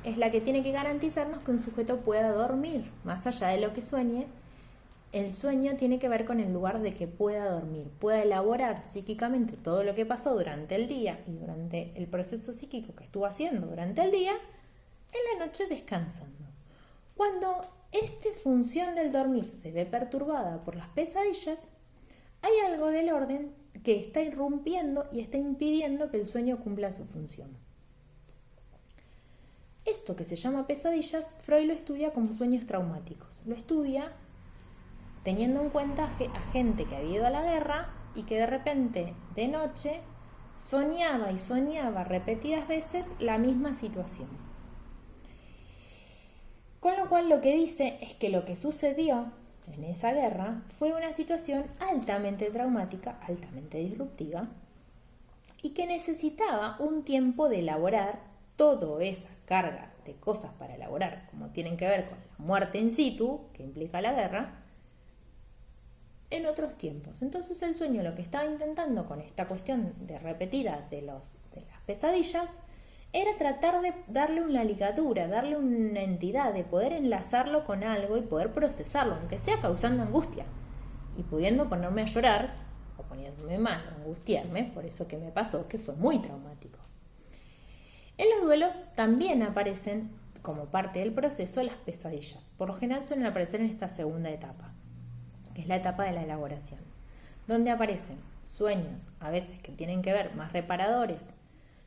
es la que tiene que garantizarnos que un sujeto pueda dormir. Más allá de lo que sueñe, el sueño tiene que ver con el lugar de que pueda dormir, pueda elaborar psíquicamente todo lo que pasó durante el día y durante el proceso psíquico que estuvo haciendo durante el día, en la noche descansando. Cuando esta función del dormir se ve perturbada por las pesadillas, hay algo del orden que está irrumpiendo y está impidiendo que el sueño cumpla su función. Esto que se llama pesadillas, Freud lo estudia como sueños traumáticos. Lo estudia teniendo en cuenta a gente que había ido a la guerra y que de repente, de noche, soñaba y soñaba repetidas veces la misma situación. Con lo cual lo que dice es que lo que sucedió en esa guerra fue una situación altamente traumática, altamente disruptiva, y que necesitaba un tiempo de elaborar toda esa carga de cosas para elaborar, como tienen que ver con la muerte in situ, que implica la guerra, en otros tiempos. Entonces el sueño lo que estaba intentando con esta cuestión de repetida de las pesadillas era tratar de darle una ligadura, darle una entidad, de poder enlazarlo con algo y poder procesarlo, aunque sea causando angustia, y pudiendo ponerme a llorar o poniéndome mal, angustiarme por eso que me pasó, que fue muy traumático. En los duelos también aparecen, como parte del proceso, las pesadillas. Por lo general suelen aparecer en esta segunda etapa, que es la etapa de la elaboración, donde aparecen sueños, a veces que tienen que ver más reparadores,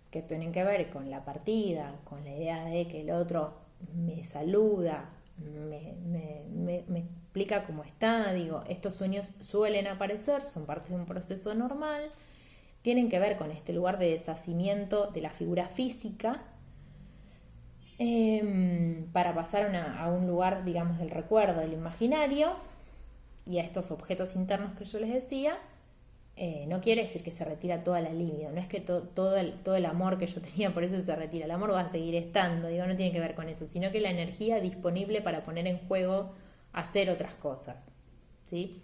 que tienen que ver con la partida, con la idea de que el otro me saluda, me explica cómo está. Digo, estos sueños suelen aparecer, son parte de un proceso normal, tienen que ver con este lugar de deshacimiento de la figura física, para pasar a un lugar, digamos, del recuerdo, del imaginario, y a estos objetos internos que yo les decía. No quiere decir que se retira toda la libido, no es que todo el amor que yo tenía por eso se retira, el amor va a seguir estando, digo, no tiene que ver con eso, sino que la energía disponible para poner en juego, hacer otras cosas, ¿sí?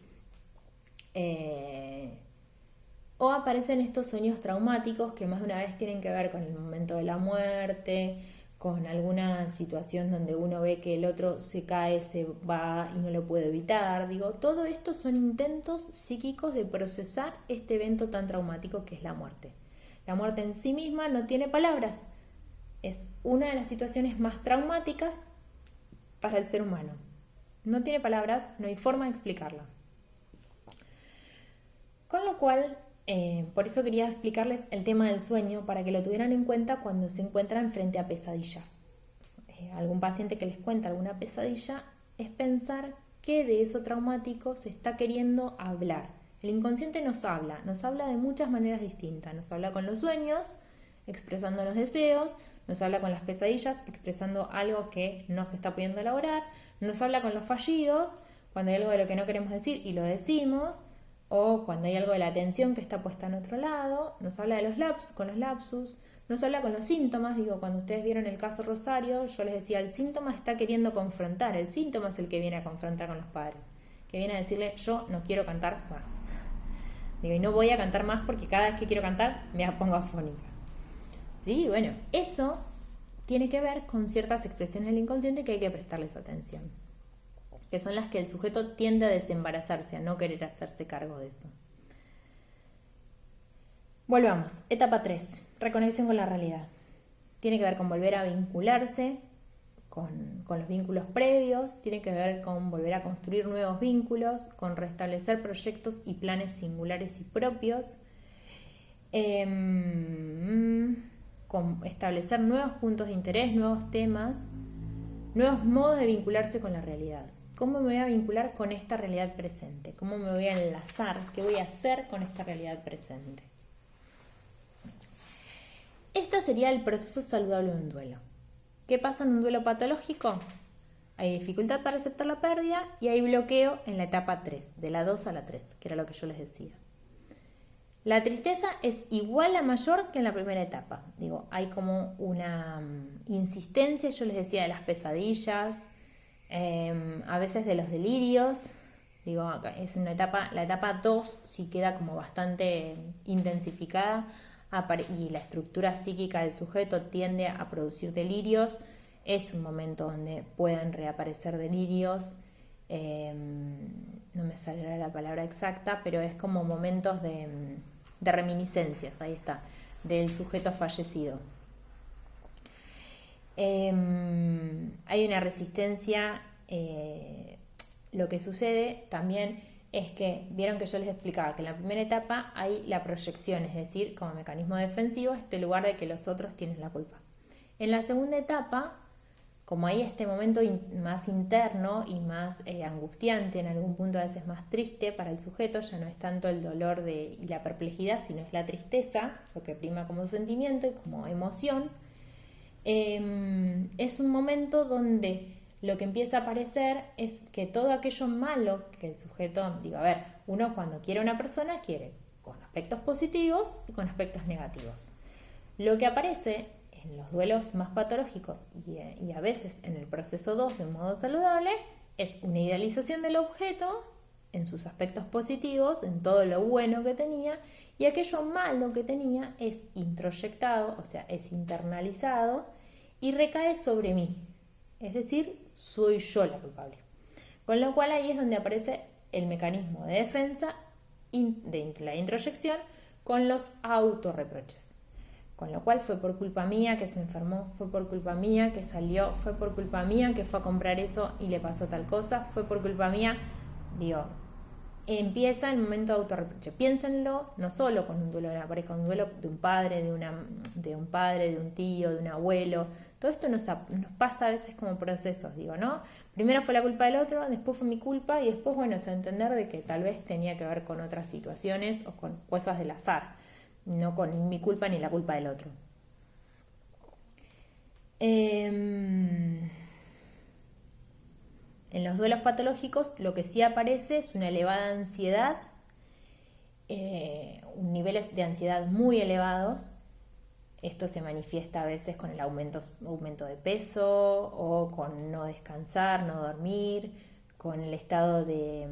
O aparecen estos sueños traumáticos que más de una vez tienen que ver con el momento de la muerte, con alguna situación donde uno ve que el otro se cae, se va y no lo puede evitar. Digo, todo esto son intentos psíquicos de procesar este evento tan traumático que es la muerte. La muerte en sí misma no tiene palabras. Es una de las situaciones más traumáticas para el ser humano. No tiene palabras, no hay forma de explicarla. Con lo cual, por eso quería explicarles el tema del sueño, para que lo tuvieran en cuenta cuando se encuentran frente a pesadillas. Algún paciente que les cuenta alguna pesadilla, es pensar que de eso traumático se está queriendo hablar. El inconsciente nos habla de muchas maneras distintas. Nos habla con los sueños, expresando los deseos, nos habla con las pesadillas, expresando algo que no se está pudiendo elaborar, nos habla con los fallidos, cuando hay algo de lo que no queremos decir y lo decimos, o cuando hay algo de la atención que está puesta en otro lado, nos habla de los lapsus, nos habla con los síntomas. Digo, cuando ustedes vieron el caso Rosario, yo les decía, el síntoma está queriendo confrontar, el síntoma es el que viene a confrontar con los padres, que viene a decirle, yo no quiero cantar más. Digo, y no voy a cantar más porque cada vez que quiero cantar me pongo afónica. Sí, bueno, eso tiene que ver con ciertas expresiones del inconsciente que hay que prestarles atención, que son las que el sujeto tiende a desembarazarse, a no querer hacerse cargo de eso. Volvamos, etapa 3, reconexión con la realidad. Tiene que ver con volver a vincularse con los vínculos previos, tiene que ver con volver a construir nuevos vínculos, con restablecer proyectos y planes singulares y propios, con establecer nuevos puntos de interés, nuevos temas, nuevos modos de vincularse con la realidad. ¿Cómo me voy a vincular con esta realidad presente? ¿Cómo me voy a enlazar? ¿Qué voy a hacer con esta realidad presente? Este sería el proceso saludable de un duelo. ¿Qué pasa en un duelo patológico? Hay dificultad para aceptar la pérdida y hay bloqueo en la etapa 3, de la 2 a la 3, que era lo que yo les decía. La tristeza es igual a mayor que en la primera etapa. Digo, hay como una insistencia, yo les decía, de las pesadillas, a veces de los delirios. Digo, es una etapa, la etapa 2 sí queda como bastante intensificada y la estructura psíquica del sujeto tiende a producir delirios. Es un momento donde pueden reaparecer delirios, no me saldrá la palabra exacta, pero es como momentos de reminiscencias, ahí está, del sujeto fallecido. Hay una resistencia. Lo que sucede también es que, vieron que yo les explicaba que en la primera etapa hay la proyección, es decir, como mecanismo defensivo, este lugar de que los otros tienen la culpa. En la segunda etapa, como hay este momento más interno y más angustiante, en algún punto a veces más triste para el sujeto, ya no es tanto el dolor y la perplejidad, sino es la tristeza, lo que prima como sentimiento y como emoción. Es un momento donde lo que empieza a aparecer es que todo aquello malo que el sujeto, digo, a ver, uno cuando quiere a una persona quiere con aspectos positivos y con aspectos negativos. Lo que aparece en los duelos más patológicos y a veces en el proceso 2 de un modo saludable es una idealización del objeto en sus aspectos positivos, en todo lo bueno que tenía, y aquello malo que tenía es introyectado, o sea, es internalizado y recae sobre mí. Es decir, soy yo la culpable. Con lo cual ahí es donde aparece el mecanismo de defensa de la introyección con los autorreproches. Con lo cual fue por culpa mía que se enfermó, fue por culpa mía que salió, fue por culpa mía que fue a comprar eso y le pasó tal cosa, fue por culpa mía. Digo, empieza el momento de autorreproche. Piénsenlo no solo con un duelo de la pareja, un duelo de un padre, de un tío, de un abuelo, Todo esto nos pasa a veces como procesos, digo, ¿no? Primero fue la culpa del otro, después fue mi culpa y después, bueno, se entender de que tal vez tenía que ver con otras situaciones o con cosas del azar, no con mi culpa ni la culpa del otro. En los duelos patológicos lo que sí aparece es una elevada ansiedad, niveles de ansiedad muy elevados. Esto se manifiesta a veces con el aumento de peso o con no descansar, no dormir, con el estado de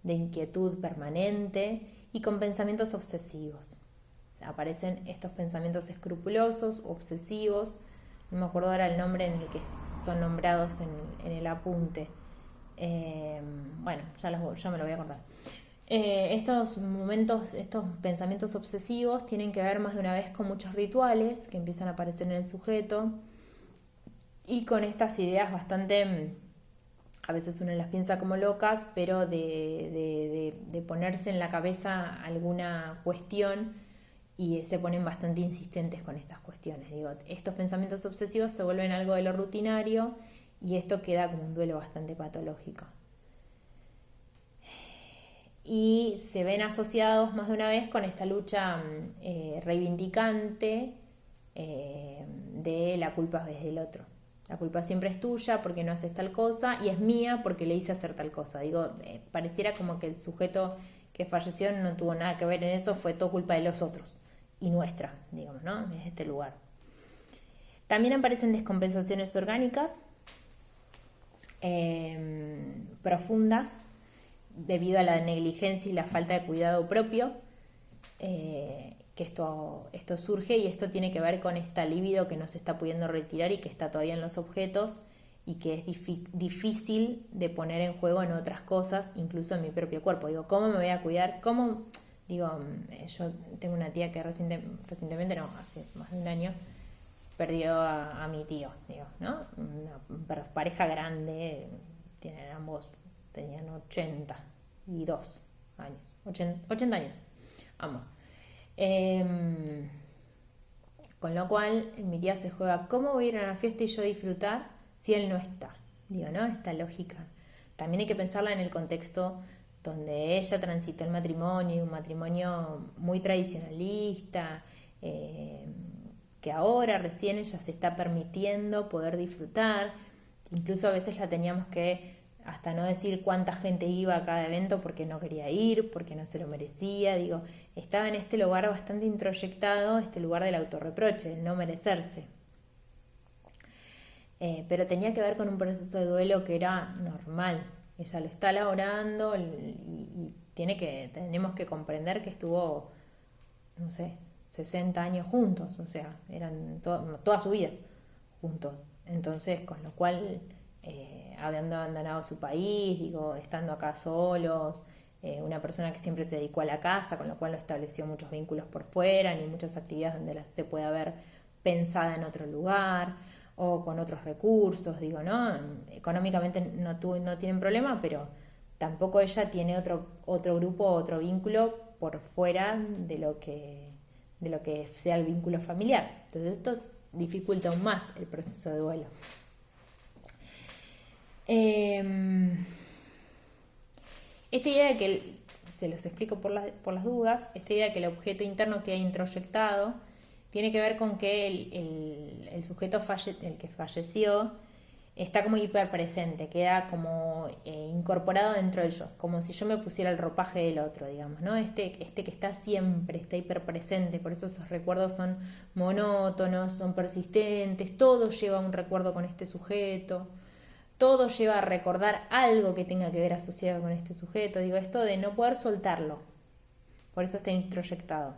inquietud permanente y con pensamientos obsesivos. Aparecen estos pensamientos escrupulosos, obsesivos. No me acuerdo ahora el nombre en el que son nombrados en el apunte. Bueno, ya me lo voy a acordar. Estos pensamientos obsesivos tienen que ver más de una vez con muchos rituales que empiezan a aparecer en el sujeto y con estas ideas bastante, a veces uno las piensa como locas, pero de ponerse en la cabeza alguna cuestión y se ponen bastante insistentes con estas cuestiones. Digo, estos pensamientos obsesivos se vuelven algo de lo rutinario y esto queda como un duelo bastante patológico. Y se ven asociados más de una vez con esta lucha reivindicante de la culpa es del otro. La culpa siempre es tuya porque no haces tal cosa y es mía porque le hice hacer tal cosa. Digo, pareciera como que el sujeto que falleció no tuvo nada que ver en eso, fue todo culpa de los otros y nuestra, digamos, ¿no? Desde este lugar. También aparecen descompensaciones orgánicas profundas, debido a la negligencia y la falta de cuidado propio, que esto surge, y esto tiene que ver con esta libido que no se está pudiendo retirar y que está todavía en los objetos y que es difícil de poner en juego en otras cosas, incluso en mi propio cuerpo. Digo, ¿cómo me voy a cuidar? ¿Cómo? Digo, yo tengo una tía que recientemente, no, hace más de un año, perdió a mi tío, digo, ¿no? Una pareja grande, tenían 82 años, 80 años, ambos. Con lo cual, mi tía se juega, ¿cómo voy a ir a una fiesta y yo disfrutar si él no está? Digo, ¿no? Esta lógica. También hay que pensarla en el contexto donde ella transitó el matrimonio, un matrimonio muy tradicionalista, que ahora recién ella se está permitiendo poder disfrutar. Incluso a veces la teníamos que hasta no decir cuánta gente iba a cada evento porque no quería ir, porque no se lo merecía. Digo, estaba en este lugar bastante introyectado, este lugar del autorreproche, del no merecerse. Pero tenía que ver con un proceso de duelo que era normal. Ella lo está elaborando y tenemos que comprender que estuvo, no sé, 60 años juntos, o sea, eran toda su vida juntos. Entonces, con lo cual, habiendo abandonado su país, digo, estando acá solos, una persona que siempre se dedicó a la casa, con lo cual no estableció muchos vínculos por fuera, ni muchas actividades donde se pueda ver pensada en otro lugar o con otros recursos, digo, ¿no? Económicamente no tienen problema, pero tampoco ella tiene otro grupo, otro vínculo por fuera de lo que sea el vínculo familiar. Entonces esto dificulta aún más el proceso de duelo. Esta idea de que, se los explico por las dudas, esta idea de que el objeto interno queda introyectado tiene que ver con que el sujeto el que falleció está como hiperpresente, queda como incorporado dentro de yo, como si yo me pusiera el ropaje del otro, digamos, ¿no? Este que está siempre, está hiperpresente, por eso esos recuerdos son monótonos, son persistentes, todo lleva un recuerdo con este sujeto, todo lleva a recordar algo que tenga que ver asociado con este sujeto, digo, esto de no poder soltarlo, por eso está introyectado.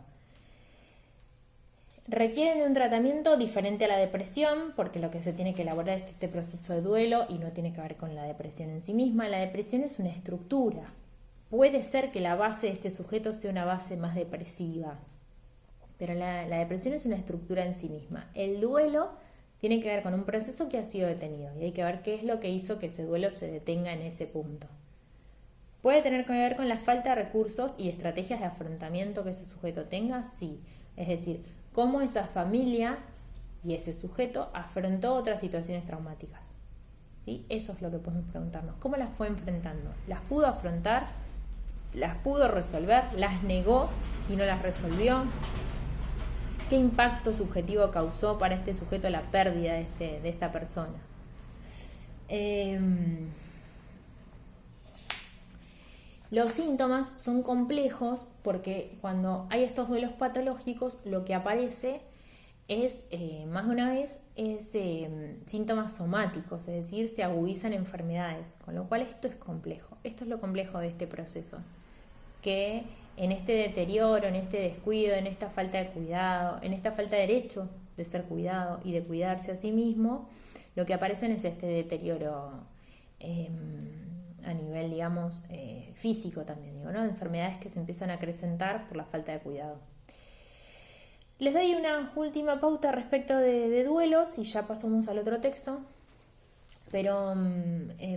Requieren de un tratamiento diferente a la depresión, porque lo que se tiene que elaborar es este proceso de duelo y no tiene que ver con la depresión en sí misma. La depresión es una estructura. Puede ser que la base de este sujeto sea una base más depresiva, pero la depresión es una estructura en sí misma. El duelo tiene que ver con un proceso que ha sido detenido y hay que ver qué es lo que hizo que ese duelo se detenga en ese punto. ¿Puede tener que ver con la falta de recursos y estrategias de afrontamiento que ese sujeto tenga? Sí. Es decir, cómo esa familia y ese sujeto afrontó otras situaciones traumáticas. ¿Sí? Eso es lo que podemos preguntarnos. ¿Cómo las fue enfrentando? ¿Las pudo afrontar? ¿Las pudo resolver? ¿Las negó y no las resolvió? ¿Qué impacto subjetivo causó para este sujeto la pérdida de esta persona? Los síntomas son complejos porque cuando hay estos duelos patológicos lo que aparece es, más de una vez, síntomas somáticos, es decir, se agudizan enfermedades, con lo cual esto es complejo. Esto es lo complejo de este proceso, que en este deterioro, en este descuido, en esta falta de cuidado, en esta falta de derecho de ser cuidado y de cuidarse a sí mismo, lo que aparecen es este deterioro a nivel, digamos, físico también, digo, ¿no? Enfermedades que se empiezan a acrecentar por la falta de cuidado. Les doy una última pauta respecto de duelos y ya pasamos al otro texto. Pero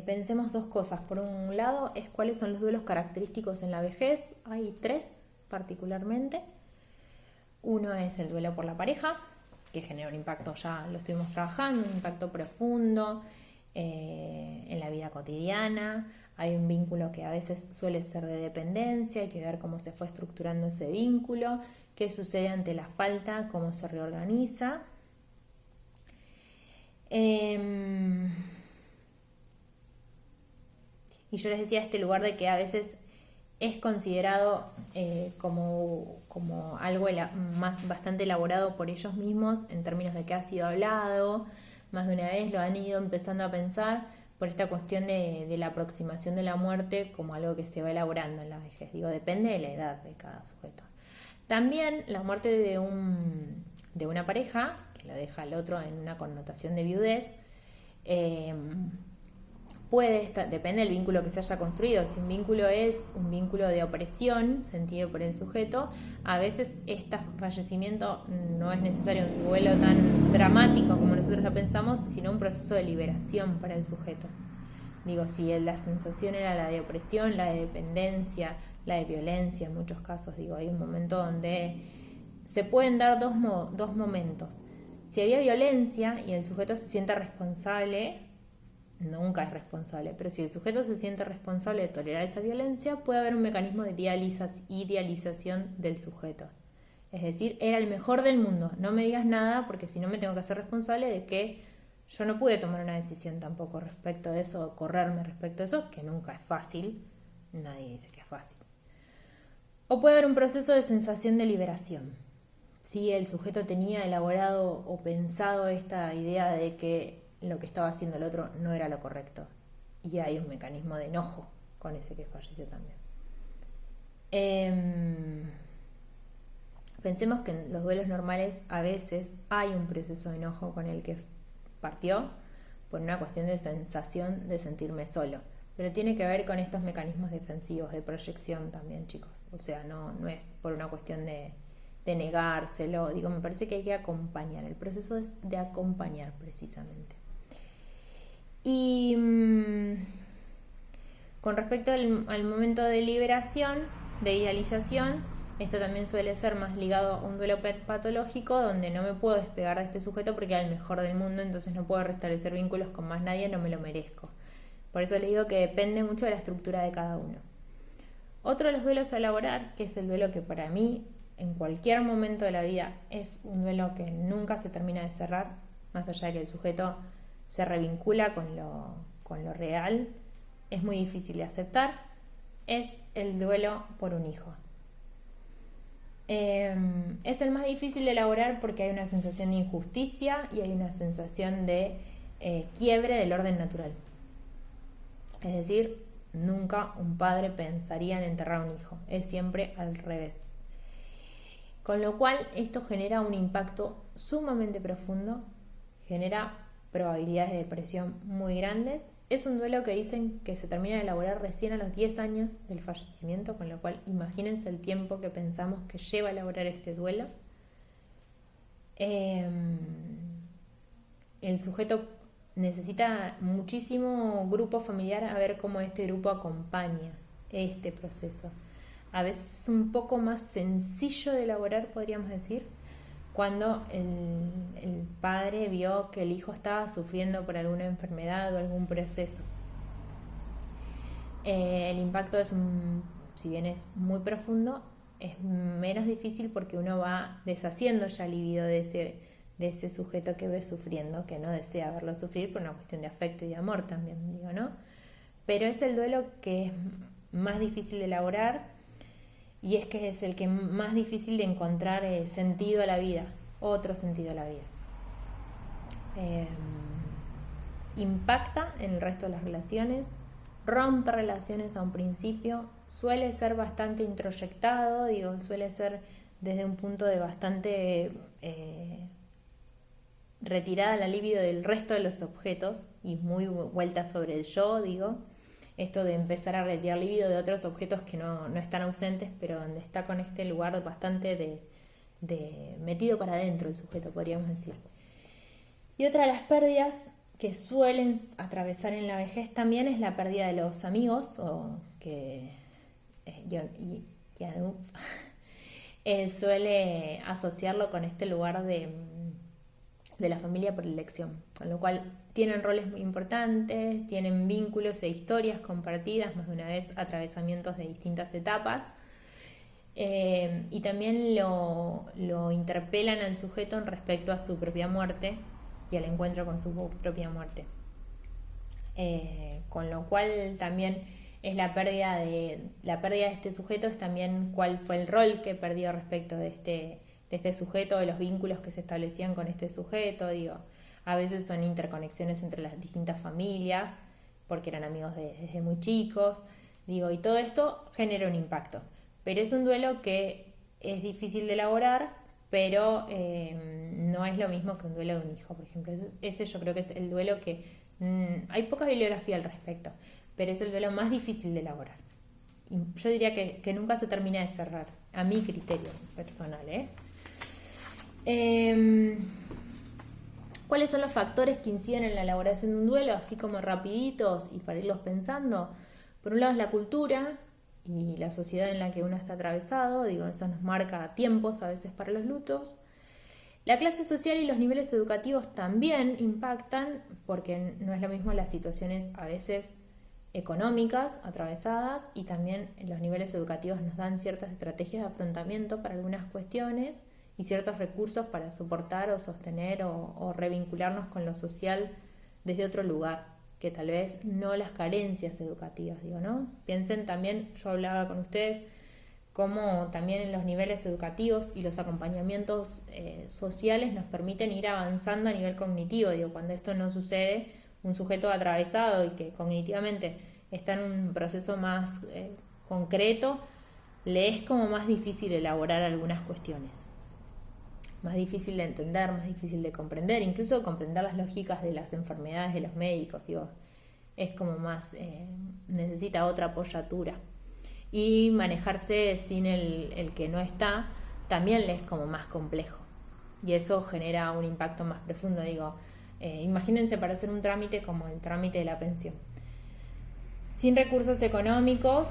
pensemos dos cosas. Por un lado, es cuáles son los duelos característicos en la vejez. Hay 3 particularmente. Uno es el duelo por la pareja, que genera un impacto, ya lo estuvimos trabajando, un impacto profundo en la vida cotidiana. Hay un vínculo que a veces suele ser de dependencia, hay que ver cómo se fue estructurando ese vínculo, qué sucede ante la falta, cómo se reorganiza. Y yo les decía este lugar de que a veces es considerado como algo bastante elaborado por ellos mismos en términos de que ha sido hablado, más de una vez lo han ido empezando a pensar por esta cuestión de la aproximación de la muerte como algo que se va elaborando en la vejez. Digo, depende de la edad de cada sujeto. También la muerte de una pareja, que lo deja al otro en una connotación de viudez, depende del vínculo que se haya construido. Si un vínculo es un vínculo de opresión sentido por el sujeto, a veces este fallecimiento no es necesario un duelo tan dramático como nosotros lo pensamos, sino un proceso de liberación para el sujeto. Digo, si la sensación era la de opresión, la de dependencia, la de violencia en muchos casos, digo, hay un momento donde se pueden dar dos momentos. Si había violencia y el sujeto se siente responsable, nunca es responsable, pero si el sujeto se siente responsable de tolerar esa violencia, puede haber un mecanismo de idealización del sujeto. Es decir, era el mejor del mundo, no me digas nada porque si no me tengo que hacer responsable de que yo no pude tomar una decisión tampoco respecto de eso, o correrme respecto de eso, que nunca es fácil, nadie dice que es fácil. O puede haber un proceso de sensación de liberación. Si el sujeto tenía elaborado o pensado esta idea de que lo que estaba haciendo el otro no era lo correcto, y hay un mecanismo de enojo con ese que falleció también. Pensemos que en los duelos normales a veces hay un proceso de enojo con el que partió por una cuestión de sensación de sentirme solo, pero tiene que ver con estos mecanismos defensivos de proyección también, chicos. O sea, no es por una cuestión de negárselo. Digo, me parece que hay que acompañar, el proceso es de acompañar precisamente. Y con respecto al momento de liberación, de idealización, esto también suele ser más ligado a un duelo patológico donde no me puedo despegar de este sujeto porque era el mejor del mundo, entonces no puedo restablecer vínculos con más nadie, no me lo merezco. Por eso les digo que depende mucho de la estructura de cada uno. Otro de los duelos a elaborar, que es el duelo que para mí en cualquier momento de la vida es un duelo que nunca se termina de cerrar, más allá de que el sujeto se revincula con lo real, es muy difícil de aceptar, es el duelo por un hijo. Es el más difícil de elaborar porque hay una sensación de injusticia y hay una sensación de quiebre del orden natural. Es decir, nunca un padre pensaría en enterrar a un hijo, es siempre al revés. Con lo cual esto genera un impacto sumamente profundo, genera probabilidades de depresión muy grandes. Es un duelo que dicen que se termina de elaborar recién a los 10 años del fallecimiento, con lo cual imagínense el tiempo que pensamos que lleva a elaborar este duelo. El sujeto necesita muchísimo grupo familiar a ver cómo este grupo acompaña este proceso. A veces es un poco más sencillo de elaborar, podríamos decir, cuando el padre vio que el hijo estaba sufriendo por alguna enfermedad o algún proceso. El impacto si bien es muy profundo, es menos difícil porque uno va deshaciendo ya el libido de ese sujeto que ve sufriendo, que no desea verlo sufrir por una cuestión de afecto y de amor también, digo, ¿no? Pero es el duelo que es más difícil de elaborar y es que es el que más difícil de encontrar sentido a la vida, otro sentido a la vida. Impacta en el resto de las relaciones, rompe relaciones a un principio, suele ser bastante introyectado, suele ser desde un punto de bastante retirada la libido del resto de los objetos y muy vuelta sobre el yo, esto de empezar a retirar libido de otros objetos que no están ausentes, pero donde está con este lugar bastante de metido para adentro el sujeto, podríamos decir. Y otra de las pérdidas que suelen atravesar en la vejez también es la pérdida de los amigos, o que Keanu suele asociarlo con este lugar de la familia por elección, con lo cual tienen roles muy importantes, tienen vínculos e historias compartidas, más de una vez atravesamientos de distintas etapas, y también lo interpelan al sujeto en respecto a su propia muerte y al encuentro con su propia muerte, con lo cual también es la pérdida de este sujeto, es también cuál fue el rol que perdió respecto de este sujeto, de los vínculos que se establecían con este sujeto. A veces son interconexiones entre las distintas familias porque eran amigos desde muy chicos, y todo esto genera un impacto, pero es un duelo que es difícil de elaborar, pero no es lo mismo que un duelo de un hijo, por ejemplo. Ese yo creo que es el duelo que hay poca bibliografía al respecto, pero es el duelo más difícil de elaborar. Y yo diría que nunca se termina de cerrar, a mi criterio personal. ¿Cuáles son los factores que inciden en la elaboración de un duelo? Así como rapiditos y para irlos pensando. Por un lado es la cultura y la sociedad en la que uno está atravesado, eso nos marca tiempos a veces para los lutos. La clase social y los niveles educativos también impactan, porque no es lo mismo las situaciones a veces económicas atravesadas, y también los niveles educativos nos dan ciertas estrategias de afrontamiento para algunas cuestiones y ciertos recursos para soportar o sostener o revincularnos con lo social desde otro lugar, que tal vez no las carencias educativas, ¿no? Piensen también, yo hablaba con ustedes, cómo también en los niveles educativos y los acompañamientos sociales nos permiten ir avanzando a nivel cognitivo. Cuando esto no sucede, un sujeto atravesado y que cognitivamente está en un proceso más concreto, le es como más difícil elaborar algunas cuestiones. Más difícil de entender, más difícil de comprender, incluso comprender las lógicas de las enfermedades de los médicos, es como más, necesita otra apoyatura. Y manejarse sin el que no está, también le es como más complejo. Y eso genera un impacto más profundo, imagínense para hacer un trámite como el trámite de la pensión. Sin recursos económicos,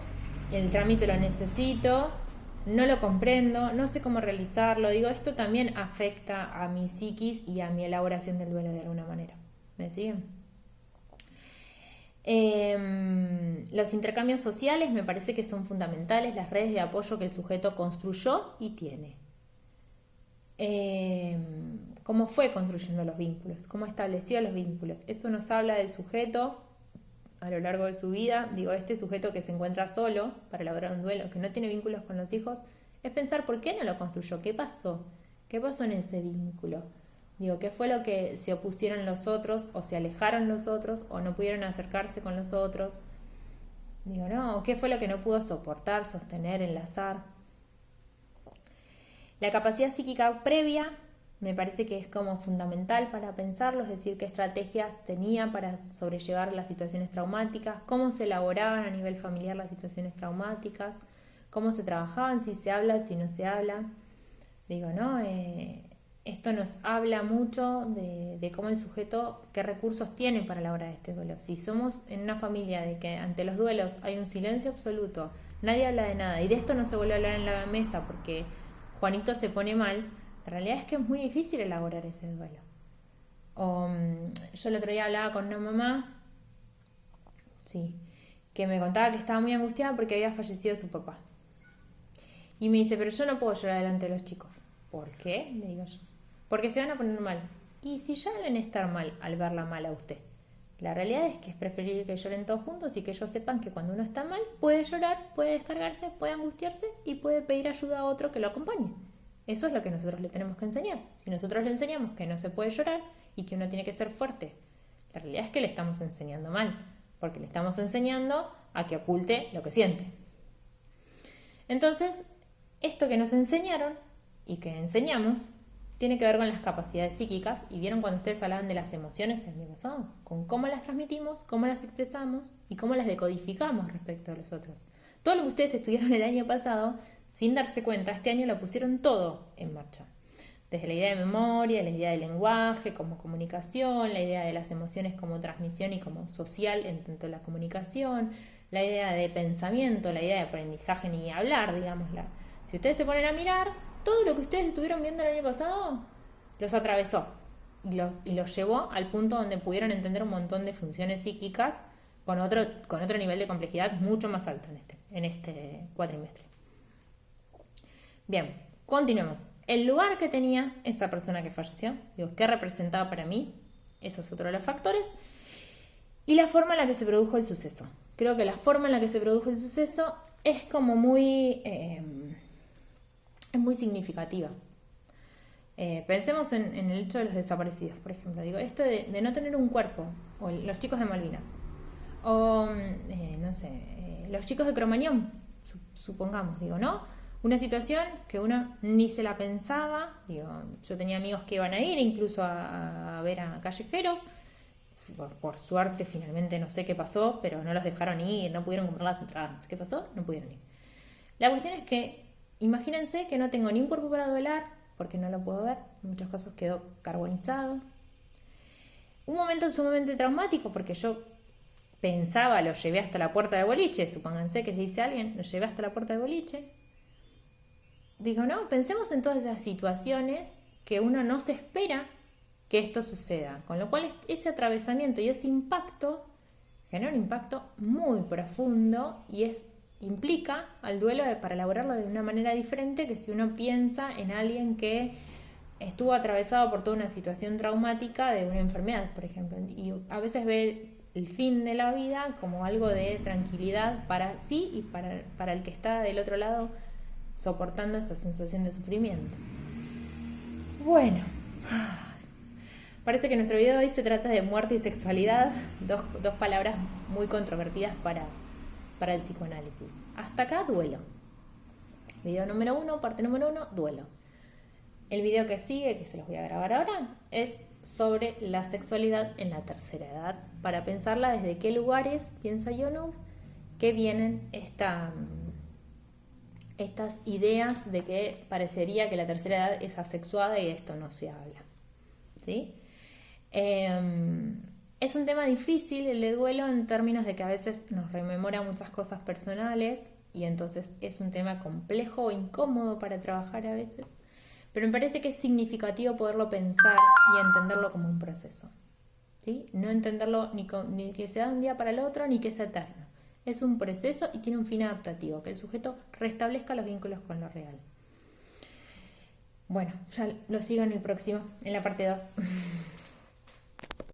el trámite lo necesito, no lo comprendo, no sé cómo realizarlo. Esto también afecta a mi psiquis y a mi elaboración del duelo de alguna manera. ¿Me siguen? Los intercambios sociales me parece que son fundamentales, las redes de apoyo que el sujeto construyó y tiene. Cómo fue construyendo los vínculos, cómo estableció los vínculos. Eso nos habla del sujeto a lo largo de su vida. Este sujeto que se encuentra solo para elaborar un duelo, que no tiene vínculos con los hijos, es pensar por qué no lo construyó, qué pasó en ese vínculo. ¿Qué fue lo que se opusieron los otros, o se alejaron los otros, o no pudieron acercarse con los otros? ¿Qué fue lo que no pudo soportar, sostener, enlazar? La capacidad psíquica previa me parece que es como fundamental para pensarlo, es decir, qué estrategias tenía para sobrellevar las situaciones traumáticas, cómo se elaboraban a nivel familiar las situaciones traumáticas, cómo se trabajaban, si se habla, si no se habla. Esto nos habla mucho de cómo el sujeto, qué recursos tiene para elaborar este duelo. Si somos en una familia de que ante los duelos hay un silencio absoluto, nadie habla de nada, y de esto no se vuelve a hablar en la mesa porque Juanito se pone mal, La realidad es que es muy difícil elaborar ese duelo. O yo el otro día hablaba con una mamá, sí, que me contaba que estaba muy angustiada porque había fallecido su papá. Y me dice, pero yo no puedo llorar delante de los chicos. ¿Por qué? Le digo yo. Porque se van a poner mal. Y si ya deben estar mal al verla mal a usted. La realidad es que es preferible que lloren todos juntos y que ellos sepan que cuando uno está mal puede llorar, puede descargarse, puede angustiarse y puede pedir ayuda a otro que lo acompañe. Eso es lo que nosotros le tenemos que enseñar. Si nosotros le enseñamos que no se puede llorar y que uno tiene que ser fuerte, la realidad es que le estamos enseñando mal, porque le estamos enseñando a que oculte lo que siente. Entonces, esto que nos enseñaron y que enseñamos tiene que ver con las capacidades psíquicas, y vieron cuando ustedes hablaban de las emociones el año pasado, con cómo las transmitimos, cómo las expresamos y cómo las decodificamos respecto a los otros. Todo lo que ustedes estudiaron el año pasado, sin darse cuenta, este año lo pusieron todo en marcha. Desde la idea de memoria, la idea del lenguaje como comunicación, la idea de las emociones como transmisión y como social en tanto la comunicación, la idea de pensamiento, la idea de aprendizaje ni hablar, digámosla. Si ustedes se ponen a mirar, todo lo que ustedes estuvieron viendo el año pasado los atravesó y los llevó al punto donde pudieron entender un montón de funciones psíquicas con otro nivel de complejidad mucho más alto en este cuatrimestre. Bien, continuemos. El lugar que tenía esa persona que falleció, ¿qué representaba para mí? Eso es otro de los factores. Y la forma en la que se produjo el suceso. Creo que la forma en la que se produjo el suceso es como muy significativa. Pensemos en el hecho de los desaparecidos, por ejemplo. Esto de no tener un cuerpo, o los chicos de Malvinas, o los chicos de Cromañón, supongamos, ¿no? Una situación que uno ni se la pensaba. Yo tenía amigos que iban a ir incluso a ver a callejeros. Por suerte, finalmente no sé qué pasó, pero no los dejaron ir, no pudieron comprar las entradas, no sé qué pasó, no pudieron ir. La cuestión es que, imagínense que no tengo ni un cuerpo para velar, porque no lo puedo ver, en muchos casos quedó carbonizado. Un momento sumamente traumático, porque yo pensaba, lo llevé hasta la puerta del boliche, supónganse que se dice alguien, lo llevé hasta la puerta del boliche. No, pensemos en todas esas situaciones que uno no se espera que esto suceda, con lo cual ese atravesamiento y ese impacto genera un impacto muy profundo y implica al duelo para elaborarlo de una manera diferente que si uno piensa en alguien que estuvo atravesado por toda una situación traumática de una enfermedad, por ejemplo, y a veces ve el fin de la vida como algo de tranquilidad para sí y para el que está del otro lado soportando esa sensación de sufrimiento. Bueno, parece que nuestro video hoy se trata de muerte y sexualidad, dos palabras muy controvertidas para el psicoanálisis. Hasta acá, duelo. Video número 1, parte número 1, duelo. El video que sigue, que se los voy a grabar ahora, es sobre la sexualidad en la tercera edad, para pensarla desde qué lugares, piensa Yonov, que vienen estas ideas de que parecería que la tercera edad es asexuada y de esto no se habla. ¿Sí? Es un tema difícil el de duelo en términos de que a veces nos rememora muchas cosas personales y entonces es un tema complejo o incómodo para trabajar a veces, pero me parece que es significativo poderlo pensar y entenderlo como un proceso. ¿Sí? No entenderlo ni que sea de un día para el otro ni que sea eterno. Es un proceso y tiene un fin adaptativo, que el sujeto restablezca los vínculos con lo real. Bueno, ya lo sigo en la parte 2.